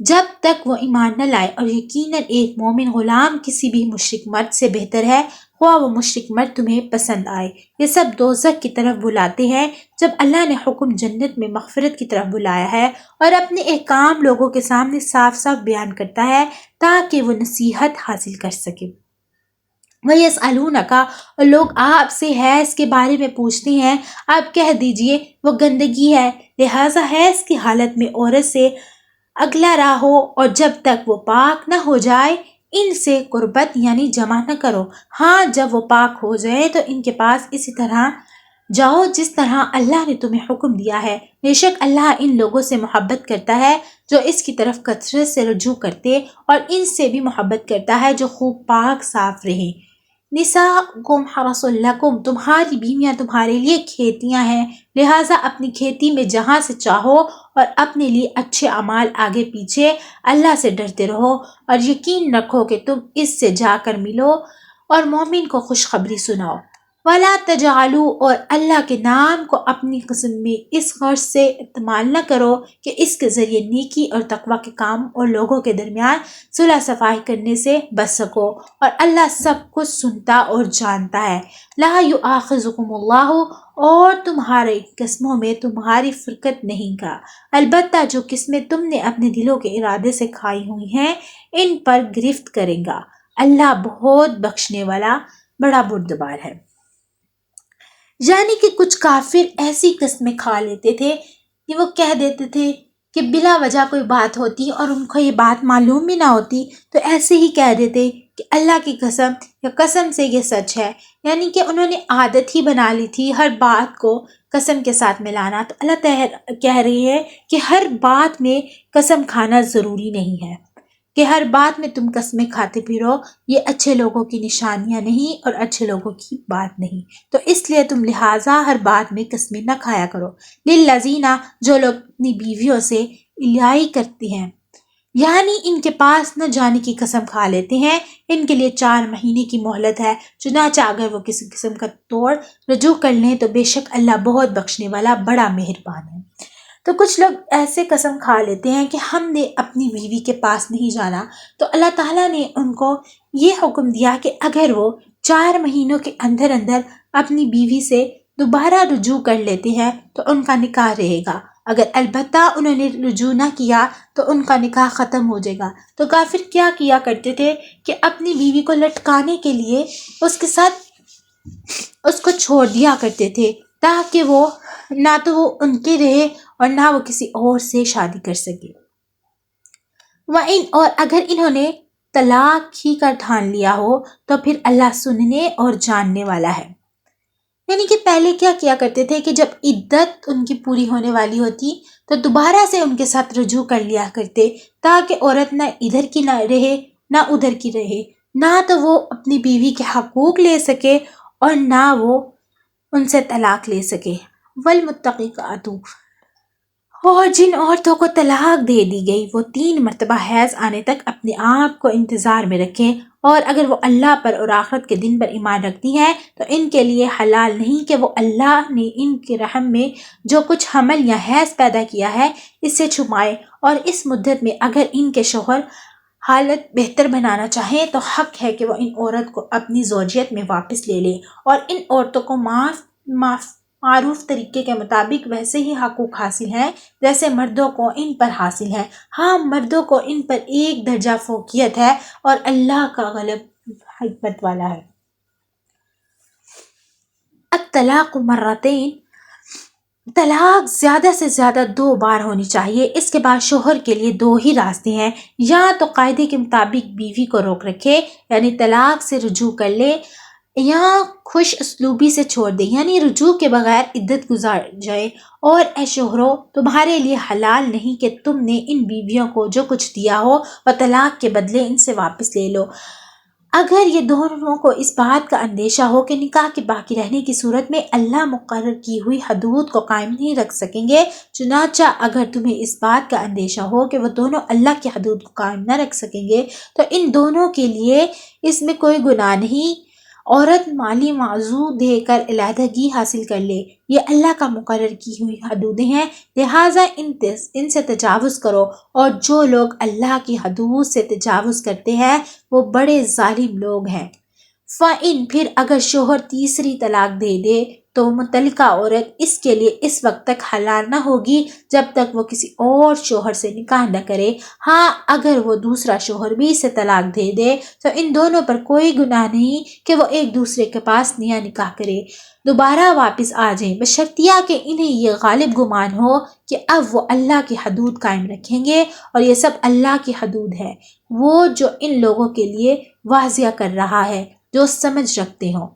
جب تک وہ ایمان نہ لائے، اور یقیناً ایک مومن غلام کسی بھی مشرک مرد سے بہتر ہے، خواہ وہ مشرک مرد تمہیں پسند آئے۔ یہ سب دوزخ کی طرف بلاتے ہیں جب اللہ نے حکم جنت میں مغفرت کی طرف بلایا ہے اور اپنے احکام لوگوں کے سامنے صاف صاف بیان کرتا ہے تاکہ وہ نصیحت حاصل کر سکے۔ وَيَسْأَلُونَكَ، اور لوگ آپ سے حیض کے بارے میں پوچھتے ہیں، آپ کہہ دیجئے وہ گندگی ہے، لہٰذا حیض کی حالت میں عورت سے اگلا رہو اور جب تک وہ پاک نہ ہو جائے ان سے قربت یعنی جمع نہ کرو۔ ہاں جب وہ پاک ہو جائے تو ان کے پاس اسی طرح جاؤ جس طرح اللہ نے تمہیں حکم دیا ہے۔ بے شک اللہ ان لوگوں سے محبت کرتا ہے جو اس کی طرف کثرت سے رجوع کرتے اور ان سے بھی محبت کرتا ہے جو خوب پاک صاف رہے۔ نساؤکم حرث لکم، تمہاری بیویاں تمہارے لیے کھیتیاں ہیں، لہٰذا اپنی کھیتی میں جہاں سے چاہو اور اپنے لیے اچھے اعمال آگے پیچھے اللہ سے ڈرتے رہو اور یقین رکھو کہ تم اس سے جا کر ملو اور مومن کو خوشخبری سناؤ۔ وَلَا تَجْعَلُوا، اور اللہ کے نام کو اپنی قسم میں اس غرض سے استعمال نہ کرو کہ اس کے ذریعے نیکی اور تقوی کے کام اور لوگوں کے درمیان صلح صفائی کرنے سے بچ سکو، اور اللہ سب کچھ سنتا اور جانتا ہے۔ لا یؤاخذکم اللہ، اور تمہاری قسموں میں تمہاری فرقت نہیں کا، البتہ جو قسمیں تم نے اپنے دلوں کے ارادے سے کھائی ہوئی ہیں ان پر گرفت کرے گا۔ اللہ بہت بخشنے والا بڑا بردبار ہے۔ یعنی کہ کچھ کافر ایسی قسمیں کھا لیتے تھے کہ وہ کہہ دیتے تھے کہ بلا وجہ کوئی بات ہوتی اور ان کو یہ بات معلوم بھی نہ ہوتی تو ایسے ہی کہہ دیتے کہ اللہ کی قسم یا قسم سے یہ سچ ہے، یعنی کہ انہوں نے عادت ہی بنا لی تھی ہر بات کو قسم کے ساتھ ملانا۔ تو اللہ کہہ رہی ہے کہ ہر بات میں قسم کھانا ضروری نہیں ہے کہ ہر بات میں تم قسمیں کھاتے پھرو، یہ اچھے لوگوں کی نشانیاں نہیں اور اچھے لوگوں کی بات نہیں، تو اس لیے تم لہٰذا ہر بات میں قسمیں نہ کھایا کرو۔ للذین، جو لوگ اپنی بیویوں سے الیائی کرتے ہیں یعنی ان کے پاس نہ جانے کی قسم کھا لیتے ہیں، ان کے لیے 4 مہینے کی مہلت ہے، چنانچہ اگر وہ کسی قسم کا توڑ رجوع کر لیں تو بے شک اللہ بہت بخشنے والا بڑا مہربان ہے۔ تو کچھ لوگ ایسے قسم کھا لیتے ہیں کہ ہم نے اپنی بیوی کے پاس نہیں جانا، تو اللہ تعالیٰ نے ان کو یہ حکم دیا کہ اگر وہ 4 مہینوں کے اندر اندر اپنی بیوی سے دوبارہ رجوع کر لیتے ہیں تو ان کا نکاح رہے گا، اگر البتہ انہوں نے رجوع نہ کیا تو ان کا نکاح ختم ہو جائے گا۔ تو کافر کیا کیا کرتے تھے کہ اپنی بیوی کو لٹکانے کے لیے اس کے ساتھ اس کو چھوڑ دیا کرتے تھے تاکہ وہ نہ تو وہ ان کے رہے اور نہ وہ کسی اور سے شادی کر سکے۔ اور اگر انہوں نے طلاق ہی کا ٹھان لیا ہو تو پھر اللہ سننے اور جاننے والا ہے۔ یعنی کہ پہلے کیا کیا کرتے تھے کہ جب عدت ان کی پوری ہونے والی ہوتی تو دوبارہ سے ان کے ساتھ رجوع کر لیا کرتے تاکہ عورت نہ ادھر کی نہ رہے نہ ادھر کی رہے، نہ تو وہ اپنی بیوی کے حقوق لے سکے اور نہ وہ ان سے طلاق لے سکے۔ والمتقیات، اور جن عورتوں کو طلاق دے دی گئی وہ 3 مرتبہ حیض آنے تک اپنے آپ کو انتظار میں رکھیں، اور اگر وہ اللہ پر اور آخرت کے دن پر ایمان رکھتی ہیں تو ان کے لیے حلال نہیں کہ وہ اللہ نے ان کے رحم میں جو کچھ حمل یا حیض پیدا کیا ہے اس سے چھپائے، اور اس مدت میں اگر ان کے شوہر حالت بہتر بنانا چاہیں تو حق ہے کہ وہ ان عورت کو اپنی زوجیت میں واپس لے لیں، اور ان عورتوں کو معروف طریقے کے مطابق ویسے ہی حقوق حاصل ہیں جیسے مردوں کو ان پر حاصل ہے۔ ہاں مردوں کو ان پر 1 درجہ فوقیت ہے اور اللہ کا غالب حکمت والا ہے۔ الطلاق مرتين، طلاق زیادہ سے زیادہ 2 بار ہونی چاہیے، اس کے بعد شوہر کے لیے 2 ہی راستے ہیں، یا تو قاعدے کے مطابق بیوی کو روک رکھے یعنی طلاق سے رجوع کر لے، یا خوش اسلوبی سے چھوڑ دے یعنی رجوع کے بغیر عدت گزار جائے۔ اور اے شوہرو، تمہارے لیے حلال نہیں کہ تم نے ان بیویوں کو جو کچھ دیا ہو وہ طلاق کے بدلے ان سے واپس لے لو، اگر یہ دونوں کو اس بات کا اندیشہ ہو کہ نکاح کے باقی رہنے کی صورت میں اللہ مقرر کی ہوئی حدود کو قائم نہیں رکھ سکیں گے۔ چنانچہ اگر تمہیں اس بات کا اندیشہ ہو کہ وہ دونوں اللہ کی حدود کو قائم نہ رکھ سکیں گے تو ان دونوں کے لیے اس میں کوئی گناہ نہیں، عورت مالی معاوضہ دے کر علیحدگی حاصل کر لے، یہ اللہ کا مقرر کی ہوئی حدودیں ہیں، لہٰذا ان سے تجاوز کرو، اور جو لوگ اللہ کی حدود سے تجاوز کرتے ہیں وہ بڑے ظالم لوگ ہیں۔ فَإِن پھر اگر شوہر تیسری طلاق دے دے تو متعلقہ عورت اس کے لیے اس وقت تک حلال نہ ہوگی جب تک وہ کسی اور شوہر سے نکاح نہ کرے۔ ہاں اگر وہ دوسرا شوہر بھی اسے طلاق دے دے تو ان دونوں پر کوئی گناہ نہیں کہ وہ ایک دوسرے کے پاس نیا نکاح کرے، دوبارہ واپس آ جائیں، بشرطیہ کہ انہیں یہ غالب گمان ہو کہ اب وہ اللہ کی حدود قائم رکھیں گے، اور یہ سب اللہ کی حدود ہے، وہ جو ان لوگوں کے لیے واضح کر رہا ہے جو سمجھ رکھتے ہوں۔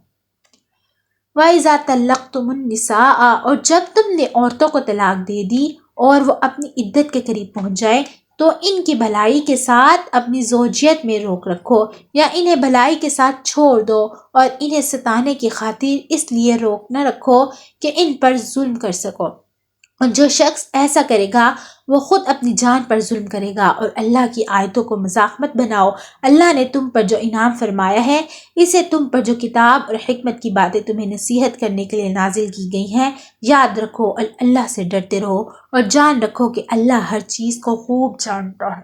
وَإِذَا طَلَّقْتُمُ النِّسَاءَ اور جب تم نے عورتوں کو طلاق دے دی اور وہ اپنی عدت کے قریب پہنچ جائے تو ان کی بھلائی کے ساتھ اپنی زوجیت میں روک رکھو، یا انہیں بھلائی کے ساتھ چھوڑ دو، اور انہیں ستانے کی خاطر اس لیے روک نہ رکھو کہ ان پر ظلم کر سکو، اور جو شخص ایسا کرے گا وہ خود اپنی جان پر ظلم کرے گا، اور اللہ کی آیتوں کو مذاق مت بناؤ۔ اللہ نے تم پر جو انعام فرمایا ہے اسے تم پر جو کتاب اور حکمت کی باتیں تمہیں نصیحت کرنے کے لیے نازل کی گئی ہیں یاد رکھو، اور اللہ سے ڈرتے رہو، اور جان رکھو کہ اللہ ہر چیز کو خوب جانتا ہے۔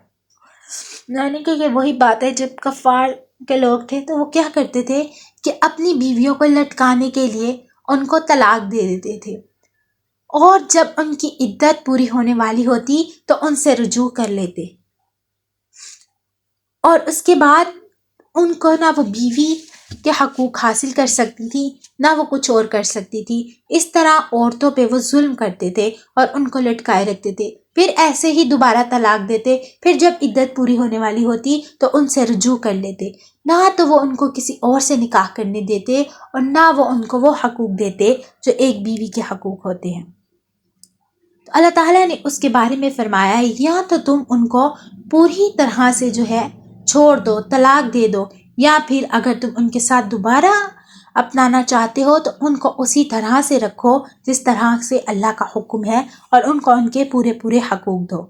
یعنی کہ یہ وہی بات ہے، جب کفار کے لوگ تھے تو وہ کیا کرتے تھے کہ اپنی بیویوں کو لٹکانے کے لیے ان کو طلاق دے دیتے تھے، اور جب ان کی عدت پوری ہونے والی ہوتی تو ان سے رجوع کر لیتے، اور اس کے بعد ان کو نہ وہ بیوی کے حقوق حاصل کر سکتی تھی نہ وہ کچھ اور کر سکتی تھی۔ اس طرح عورتوں پہ وہ ظلم کرتے تھے اور ان کو لٹکائے رکھتے تھے، پھر ایسے ہی دوبارہ طلاق دیتے، پھر جب عدت پوری ہونے والی ہوتی تو ان سے رجوع کر لیتے، نہ تو وہ ان کو کسی اور سے نکاح کرنے دیتے اور نہ وہ ان کو وہ حقوق دیتے جو ایک بیوی کے حقوق ہوتے ہیں۔ تو اللہ تعالیٰ نے اس کے بارے میں فرمایا ہے، یا تو تم ان کو پوری طرح سے جو ہے چھوڑ دو، طلاق دے دو، یا پھر اگر تم ان کے ساتھ دوبارہ اپنانا چاہتے ہو تو ان کو اسی طرح سے رکھو جس طرح سے اللہ کا حکم ہے، اور ان کو ان کے پورے پورے حقوق دو۔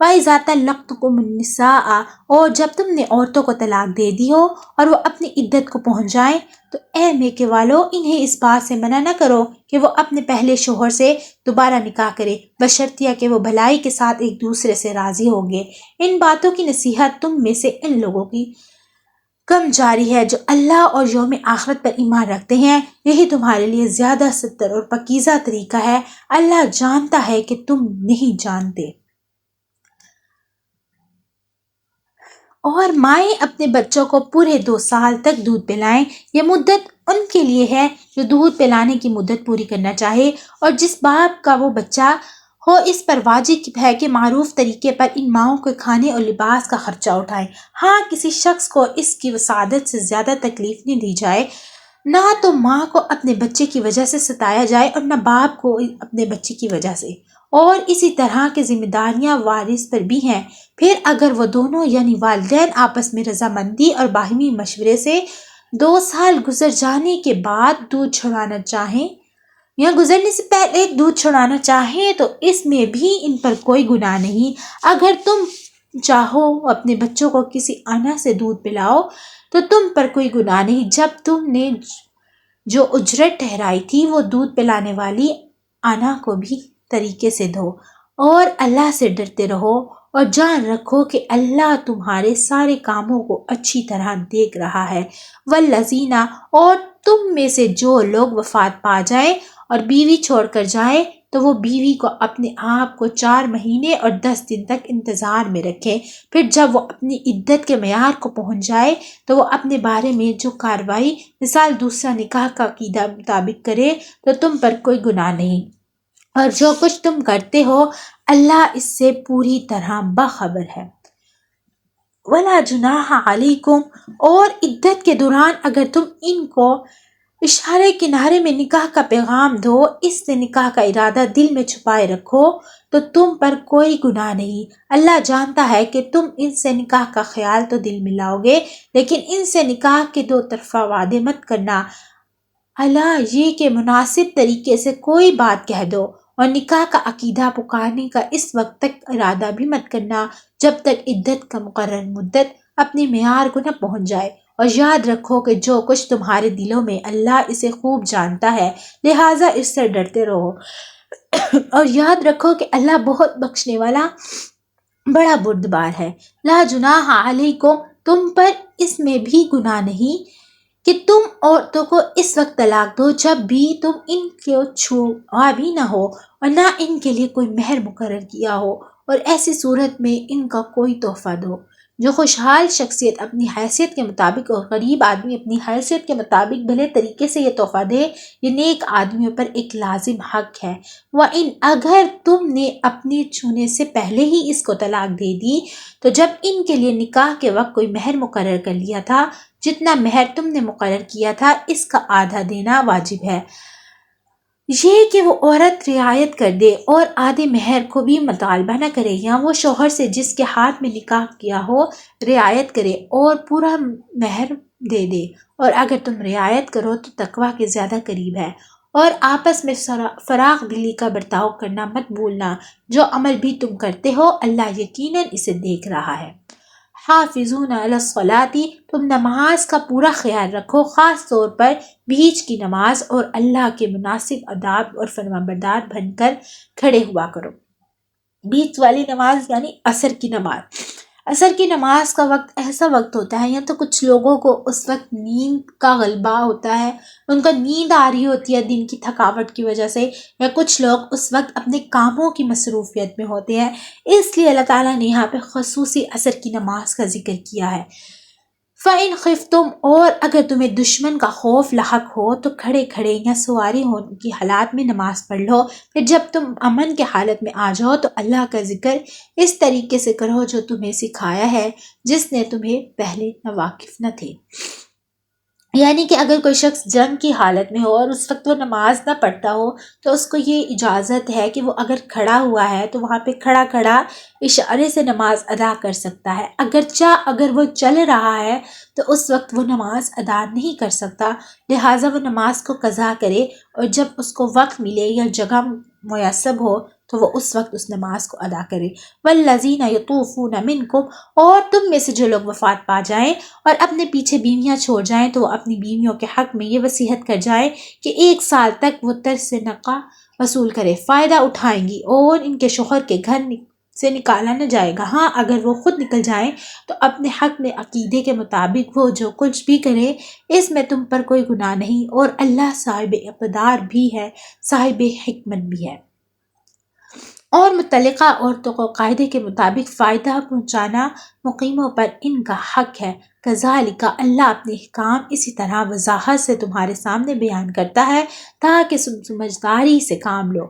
وَإِذَا طَلَّقْتُمُ النِّسَاءَ اور جب تم نے عورتوں کو طلاق دے دی ہو اور وہ اپنی عدت کو پہنچ جائیں تو اے میکے والو انہیں اس بات سے منع نہ کرو کہ وہ اپنے پہلے شوہر سے دوبارہ نکاح کرے، بشرطیہ کہ وہ بھلائی کے ساتھ ایک دوسرے سے راضی ہوں گے۔ ان باتوں کی نصیحت تم میں سے ان لوگوں کی کم جاری ہے جو اللہ اور یوم آخرت پر ایمان رکھتے ہیں، یہی تمہارے لیے زیادہ ستر اور پاکیزہ طریقہ ہے، اللہ جانتا ہے کہ تم نہیں جانتے۔ اور مائیں اپنے بچوں کو پورے 2 سال تک دودھ پلائیں، یہ مدت ان کے لیے ہے جو دودھ پلانے کی مدت پوری کرنا چاہے، اور جس باپ کا وہ بچہ ہو اس پر واجب ہے کہ معروف طریقے پر ان ماؤں کے کھانے اور لباس کا خرچہ اٹھائیں۔ ہاں کسی شخص کو اس کی وسادت سے زیادہ تکلیف نہیں دی جائے، نہ تو ماں کو اپنے بچے کی وجہ سے ستایا جائے اور نہ باپ کو اپنے بچے کی وجہ سے، اور اسی طرح کی ذمہ داریاں وارث پر بھی ہیں۔ پھر اگر وہ دونوں یعنی والدین آپس میں رضامندی اور باہمی مشورے سے 2 سال گزر جانے کے بعد دودھ چھڑانا چاہیں یا گزرنے سے پہلے دودھ چھڑانا چاہیں تو اس میں بھی ان پر کوئی گناہ نہیں۔ اگر تم چاہو اپنے بچوں کو کسی انا سے دودھ پلاؤ تو تم پر کوئی گناہ نہیں، جب تم نے جو اجرت ٹھہرائی تھی وہ دودھ پلانے والی انا کو بھی طریقے سے دو، اور اللہ سے ڈرتے رہو، اور جان رکھو کہ اللہ تمہارے سارے کاموں کو اچھی طرح دیکھ رہا ہے۔ والذین اور تم میں سے جو لوگ وفات پا جائیں اور بیوی چھوڑ کر جائیں تو وہ بیوی کو اپنے آپ کو 4 مہینے اور 10 دن تک انتظار میں رکھیں، پھر جب وہ اپنی عدت کے معیار کو پہنچ جائے تو وہ اپنے بارے میں جو کارروائی مثال دوسرا نکاح کا عقیدہ مطابق کرے تو تم پر کوئی گناہ نہیں، اور جو کچھ تم کرتے ہو اللہ اس سے پوری طرح باخبر ہے۔ وَلَا جُنَاحَ عَلَيْكُمْ اور عدت کے دوران اگر تم ان کو اشارے کنارے میں نکاح کا پیغام دو، اس سے نکاح کا ارادہ دل میں چھپائے رکھو تو تم پر کوئی گناہ نہیں، اللہ جانتا ہے کہ تم ان سے نکاح کا خیال تو دل میں لاؤ گے، لیکن ان سے نکاح کے 2 طرفہ وعدے مت کرنا، اللہ یہ کہ مناسب طریقے سے کوئی بات کہہ دو، اور نکاح کا عقیدہ پکارنے کا اس وقت تک ارادہ بھی مت کرنا جب تک عدت کا مقرر مدت اپنے معیار کو نہ پہنچ جائے، اور یاد رکھو کہ جو کچھ تمہارے دلوں میں اللہ اسے خوب جانتا ہے، لہٰذا اس سے ڈرتے رہو، اور یاد رکھو کہ اللہ بہت بخشنے والا بڑا بردبار ہے۔ لا جناح علیکم تم پر اس میں بھی گناہ نہیں کہ تم عورتوں کو اس وقت طلاق دو جب بھی تم ان کو چھوا بھی نہ ہو اور نہ ان کے لیے کوئی مہر مقرر کیا ہو، اور ایسی صورت میں ان کا کوئی تحفہ دو۔ جو خوشحال شخصیت اپنی حیثیت کے مطابق اور غریب آدمی اپنی حیثیت کے مطابق بھلے طریقے سے یہ تحفہ دے، یہ نیک آدمیوں پر ایک لازم حق ہے۔ وَإِنْ اگر تم نے اپنے چھونے سے پہلے ہی اس کو طلاق دے دی تو جب ان کے لیے نکاح کے وقت کوئی مہر مقرر کر لیا تھا، جتنا مہر تم نے مقرر کیا تھا اس کا آدھا دینا واجب ہے۔ یہ کہ وہ عورت رعایت کر دے اور آدھے مہر کو بھی مطالبہ نہ کرے، یا وہ شوہر سے جس کے ہاتھ میں نکاح کیا ہو رعایت کرے اور پورا مہر دے دے، اور اگر تم رعایت کرو تو تقویٰ کے زیادہ قریب ہے۔ اور آپس میں فراخ دلی کا برتاؤ کرنا مت بھولنا، جو عمل بھی تم کرتے ہو اللہ یقیناً اسے دیکھ رہا ہے۔ حافظون علی الصلاۃ، تم نماز کا پورا خیال رکھو، خاص طور پر بیچ کی نماز، اور اللہ کے مناسب آداب اور فرمانبردار بن کر کھڑے ہوا کرو۔ بیچ والی نماز یعنی عصر کی نماز۔ عصر کی نماز کا وقت ایسا وقت ہوتا ہے، یا تو کچھ لوگوں کو اس وقت نیند کا غلبہ ہوتا ہے، ان کو نیند آ رہی ہوتی ہے دن کی تھکاوٹ کی وجہ سے، یا کچھ لوگ اس وقت اپنے کاموں کی مصروفیت میں ہوتے ہیں، اس لیے اللہ تعالیٰ نے یہاں پہ خصوصی عصر کی نماز کا ذکر کیا ہے۔ فَإِنْ خِفْتُمْ، اور اگر تمہیں دشمن کا خوف لاحق ہو تو کھڑے کھڑے یا سواری ہونے کی حالات میں نماز پڑھ لو، پھر جب تم امن کے حالت میں آ جاؤ تو اللہ کا ذکر اس طریقے سے کرو جو تمہیں سکھایا ہے، جس نے تمہیں پہلے ناواقف نہ تھے۔ یعنی کہ اگر کوئی شخص جنگ کی حالت میں ہو اور اس وقت وہ نماز نہ پڑھتا ہو تو اس کو یہ اجازت ہے کہ وہ اگر کھڑا ہوا ہے تو وہاں پہ کھڑا کھڑا اشارے سے نماز ادا کر سکتا ہے، اگر وہ چل رہا ہے تو اس وقت وہ نماز ادا نہیں کر سکتا، لہٰذا وہ نماز کو قضا کرے، اور جب اس کو وقت ملے یا جگہ میسر ہو تو وہ اس وقت اس نماز کو ادا کرے۔ والذین یطوفون منکم، اور تم میں سے جو لوگ وفات پا جائیں اور اپنے پیچھے بیویاں چھوڑ جائیں تو وہ اپنی بیویوں کے حق میں یہ وصیت کر جائیں کہ 1 سال تک وہ طرز نقہ وصول کرے، فائدہ اٹھائیں گی اور ان کے شوہر کے گھر سے نکالا نہ جائے گا۔ ہاں اگر وہ خود نکل جائیں تو اپنے حق میں عقیدے کے مطابق وہ جو کچھ بھی کرے اس میں تم پر کوئی گناہ نہیں، اور اللہ صاحب اقتدار بھی ہے، صاحب حکمت بھی ہے۔ اور متعلقہ عورتوں کو قاعدے کے مطابق فائدہ پہنچانا مقیموں پر ان کا حق ہے۔ کذالک، اللہ اپنے احکام اسی طرح وضاحت سے تمہارے سامنے بیان کرتا ہے تاکہ تم سمجھداری سے کام لو۔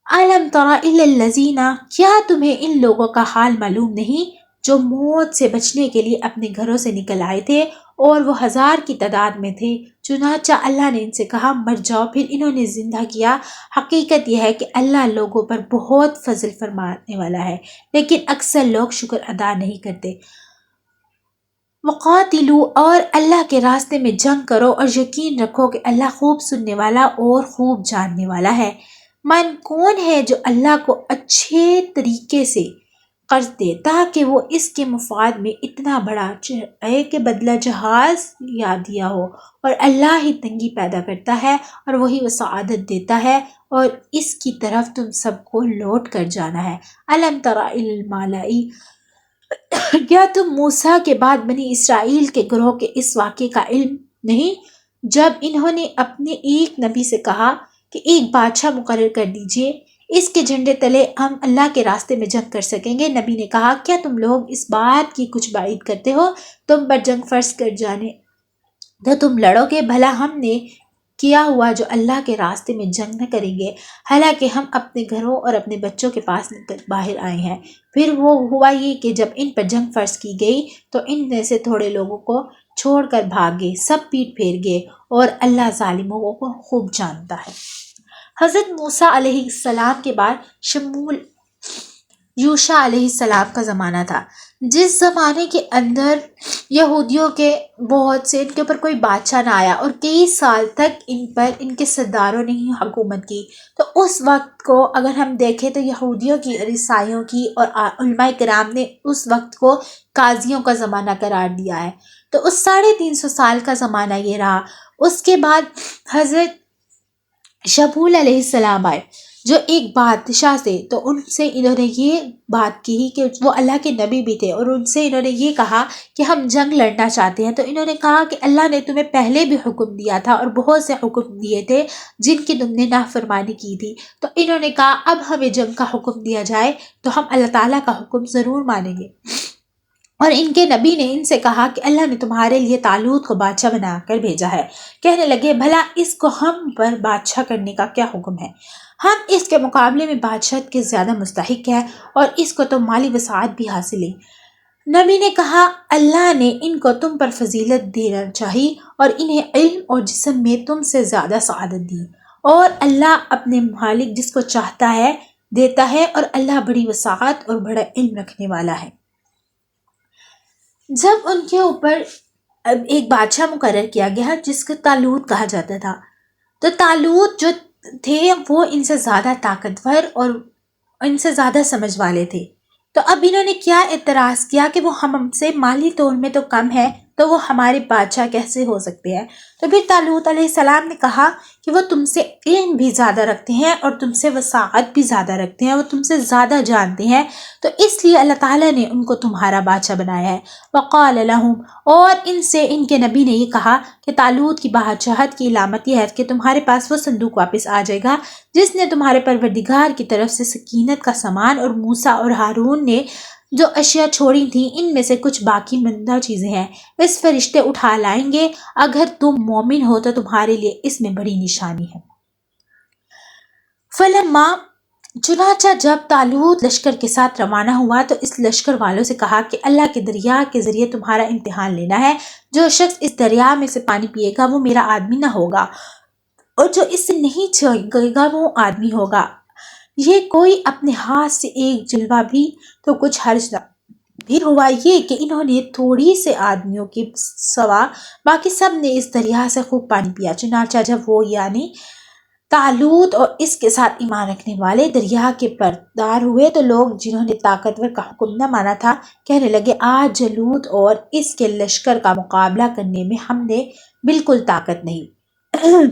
الم تر الی الذین، کیا تمہیں ان لوگوں کا حال معلوم نہیں جو موت سے بچنے کے لیے اپنے گھروں سے نکل آئے تھے اور وہ 1000 کی تعداد میں تھے، چنانچہ اللہ نے ان سے کہا مر جاؤ، پھر انہوں نے زندہ کیا۔ حقیقت یہ ہے کہ اللہ لوگوں پر بہت فضل فرمانے والا ہے، لیکن اکثر لوگ شکر ادا نہیں کرتے۔ وقاتلو، اور اللہ کے راستے میں جنگ کرو اور یقین رکھو کہ اللہ خوب سننے والا اور خوب جاننے والا ہے۔ من کون ہے جو اللہ کو اچھے طریقے سے قرض دے تاکہ وہ اس کے مفاد میں اتنا بڑا چڑھائے کہ بدلہ جہاز یاد دیا ہو، اور اللہ ہی تنگی پیدا کرتا ہے اور وہی وسعادت دیتا ہے، اور اس کی طرف تم سب کو لوٹ کر جانا ہے۔ الم تر الی الملائی، کیا تم موسیٰ کے بعد بنی اسرائیل کے گروہ کے اس واقعے کا علم نہیں جب انہوں نے اپنے ایک نبی سے کہا کہ ایک بادشاہ مقرر کر دیجئے، اس کے جھنڈے تلے ہم اللہ کے راستے میں جنگ کر سکیں گے۔ نبی نے کہا کیا تم لوگ اس بات کی کچھ بعید کرتے ہو؟ تم پر جنگ فرض کر جانے تو تم لڑو گے، بھلا ہم نے کیا ہوا جو اللہ کے راستے میں جنگ نہ کریں گے، حالانکہ ہم اپنے گھروں اور اپنے بچوں کے پاس نکل باہر آئے ہیں۔ پھر وہ ہوا یہ کہ جب ان پر جنگ فرض کی گئی تو ان میں سے تھوڑے لوگوں کو چھوڑ کر بھاگ گئے، سب پیٹ پھیر گئے، اور اللہ ظالموں کو خوب جانتا ہے۔ حضرت موسیٰ علیہ السلام کے بعد شمول یوشع علیہ السلام کا زمانہ تھا، جس زمانے کے اندر یہودیوں کے بہت سے ان کے اوپر کوئی بادشاہ نہ آیا اور کئی سال تک ان پر ان کے سرداروں نے ہی حکومت کی۔ تو اس وقت کو اگر ہم دیکھیں تو یہودیوں کی اور عیسائیوں کی اور علماء کرام نے اس وقت کو قاضیوں کا زمانہ قرار دیا ہے۔ تو اس 350 سال کا زمانہ یہ رہا۔ اس کے بعد حضرت شمول علیہ السلام آئے، جو ایک بادشاہ سے، تو ان سے انہوں نے یہ بات کی کہ وہ اللہ کے نبی بھی تھے، اور ان سے انہوں نے یہ کہا کہ ہم جنگ لڑنا چاہتے ہیں۔ تو انہوں نے کہا کہ اللہ نے تمہیں پہلے بھی حکم دیا تھا اور بہت سے حکم دیے تھے جن کی تم نے نافرمانی کی تھی۔ تو انہوں نے کہا اب ہمیں جنگ کا حکم دیا جائے تو ہم اللہ تعالیٰ کا حکم ضرور مانیں گے۔ اور ان کے نبی نے ان سے کہا کہ اللہ نے تمہارے لیے طالوت کو بادشاہ بنا کر بھیجا ہے۔ کہنے لگے بھلا اس کو ہم پر بادشاہ کرنے کا کیا حکم ہے؟ ہم اس کے مقابلے میں بادشاہت کے زیادہ مستحق ہیں اور اس کو تو مالی وسعت بھی حاصل ہے۔ نبی نے کہا اللہ نے ان کو تم پر فضیلت دینا چاہی اور انہیں علم اور جسم میں تم سے زیادہ سعادت دی، اور اللہ اپنے مالک جس کو چاہتا ہے دیتا ہے، اور اللہ بڑی وسعت اور بڑا علم رکھنے والا ہے۔ جب ان کے اوپر ایک بادشاہ مقرر کیا گیا جس کو طالوت کہا جاتا تھا، تو طالوت جو تھے وہ ان سے زیادہ طاقتور اور ان سے زیادہ سمجھ والے تھے۔ تو اب انہوں نے کیا اعتراض کیا کہ وہ ہم سے مالی طور میں تو کم ہے، تو وہ ہمارے بادشاہ کیسے ہو سکتے ہیں؟ تو پھر طالوت علیہ السلام نے کہا کہ وہ تم سے علم بھی زیادہ رکھتے ہیں اور تم سے وسعت بھی زیادہ رکھتے ہیں، وہ تم سے زیادہ جانتے ہیں، تو اس لیے اللہ تعالیٰ نے ان کو تمہارا بادشاہ بنایا ہے۔ وقال لهم، اور ان سے ان کے نبی نے یہ کہا کہ طالوت کی بادشاہت کی علامت یہ ہے کہ تمہارے پاس وہ صندوق واپس آ جائے گا جس نے تمہارے پروردگار کی طرف سے سکینت کا سامان اور موسیٰ اور ہارون نے جو اشیاء چھوڑی تھیں ان میں سے کچھ باقی ماندہ چیزیں ہیں، اس فرشتے اٹھا لائیں گے، اگر تم مومن ہو تو تمہارے لیے اس میں بڑی نشانی ہے۔ فلما، چنانچہ جب طالوت لشکر کے ساتھ روانہ ہوا تو اس لشکر والوں سے کہا کہ اللہ کے دریا کے ذریعے تمہارا امتحان لینا ہے، جو شخص اس دریا میں سے پانی پیے گا وہ میرا آدمی نہ ہوگا، اور جو اس سے نہیں چھوئے گا وہ آدمی ہوگا۔ یہ کوئی اپنے ہاتھ سے ایک جلوہ بھی تو کچھ حرج نہ۔ پھر ہوا یہ کہ انہوں نے تھوڑی سے آدمیوں کے سوا باقی سب نے اس دریا سے خوب پانی پیا۔ چنانچہ جب وہ یعنی طالوت اور اس کے ساتھ ایمان رکھنے والے دریا کے پردار ہوئے تو لوگ جنہوں نے طاقتور کا حکم نہ مانا تھا کہنے لگے آج جالوت اور اس کے لشکر کا مقابلہ کرنے میں ہم نے بالکل طاقت نہیں۔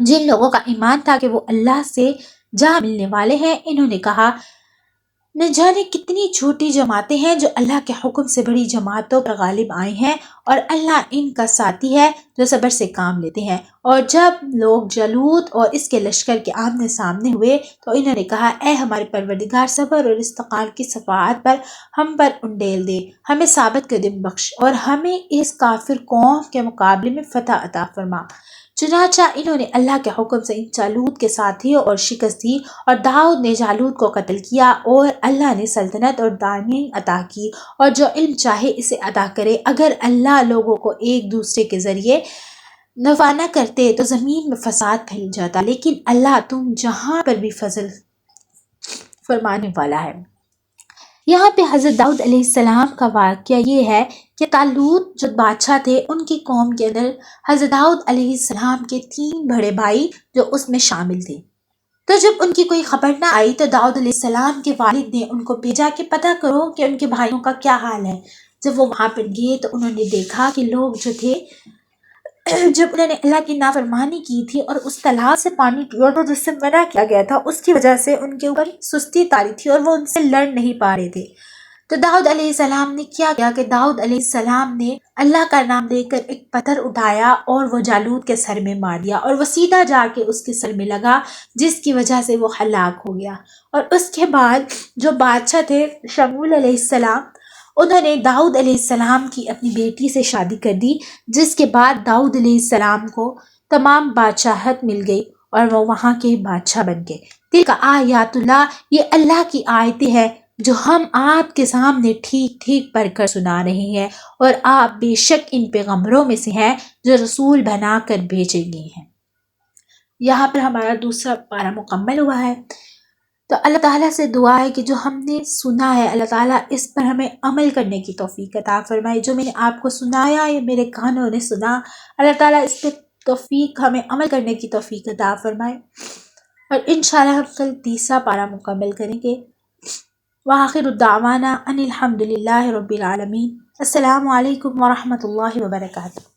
جن لوگوں کا ایمان تھا کہ وہ اللہ سے جا ملنے والے ہیں، انہوں نے کہا نہ جانے کتنی چھوٹی جماعتیں ہیں جو اللہ کے حکم سے بڑی جماعتوں پر غالب آئی ہیں، اور اللہ ان کا ساتھی ہے جو صبر سے کام لیتے ہیں۔ اور جب لوگ جالوت اور اس کے لشکر کے آمنے سامنے ہوئے تو انہوں نے کہا اے ہمارے پروردگار، صبر اور استقامت کی صفات پر ہم پر انڈیل دے، ہمیں ثابت قدم بخش اور ہمیں اس کافر قوم کے مقابلے میں فتح عطا فرما۔ چنانچہ انہوں نے اللہ کے حکم سے ان جالوت کے ساتھیوں اور شکست دی، اور داؤد نے جالوت کو قتل کیا، اور اللہ نے سلطنت اور دانی عطا کی، اور جو علم چاہے اسے عطا کرے۔ اگر اللہ لوگوں کو ایک دوسرے کے ذریعے نفع نہ کرتے تو زمین میں فساد پھیل جاتا، لیکن اللہ تم جہاں پر بھی فضل فرمانے والا ہے۔ یہاں پہ حضرت داؤد علیہ السلام کا واقعہ یہ ہے کہ طالوت جو بادشاہ تھے ان کی قوم کے اندر حضرت داؤد علیہ السلام کے 3 بڑے بھائی جو اس میں شامل تھے۔ تو جب ان کی کوئی خبر نہ آئی تو داؤد علیہ السلام کے والد نے ان کو بھیجا کہ پتہ کرو کہ ان کے بھائیوں کا کیا حال ہے۔ جب وہ وہاں پر گئے تو انہوں نے دیکھا کہ لوگ جو تھے، جب انہوں نے اللہ کی نافرمانی کی تھی اور اس تالاب سے پانی پیا تھا جس سے منع کیا گیا تھا، اس کی وجہ سے ان کے اوپر سستی طاری تھی اور وہ ان سے لڑ نہیں پا رہے تھے۔ تو داؤد علیہ السلام نے کیا کہ داؤد علیہ السلام نے اللہ کا نام لے کر ایک پتھر اٹھایا اور وہ جالوت کے سر میں مار دیا، اور وہ سیدھا جا کے اس کے سر میں لگا جس کی وجہ سے وہ ہلاک ہو گیا۔ اور اس کے بعد جو بادشاہ تھے شمول علیہ السلام، انہوں نے داؤد علیہ السلام کی اپنی بیٹی سے شادی کر دی، جس کے بعد داؤد علیہ السلام کو تمام بادشاہت مل گئی اور وہ وہاں کے بادشاہ بن گئے۔ تلک آیات اللہ، یہ اللہ کی آیتیں ہیں جو ہم آپ کے سامنے ٹھیک ٹھیک پڑھ کر سنا رہے ہیں، اور آپ بے شک ان پیغمبروں میں سے ہیں جو رسول بنا کر بھیجے گئے ہیں۔ یہاں پر ہمارا دوسرا پارہ مکمل ہوا ہے۔ تو اللہ تعالیٰ سے دعا ہے کہ جو ہم نے سنا ہے اللہ تعالیٰ اس پر ہمیں عمل کرنے کی توفیق عطا فرمائے۔ جو میں نے آپ کو سنایا یا میرے کانوں نے سنا، اللہ تعالیٰ اس پہ توفیق ہمیں عمل کرنے کی توفیق عطا فرمائے۔ اور انشاءاللہ ہم کل تیسرا پارہ مکمل کریں گے۔ وآخر الدعوانا ان الحمد للہ رب العالمین۔ السلام علیکم ورحمۃ اللہ وبرکاتہ۔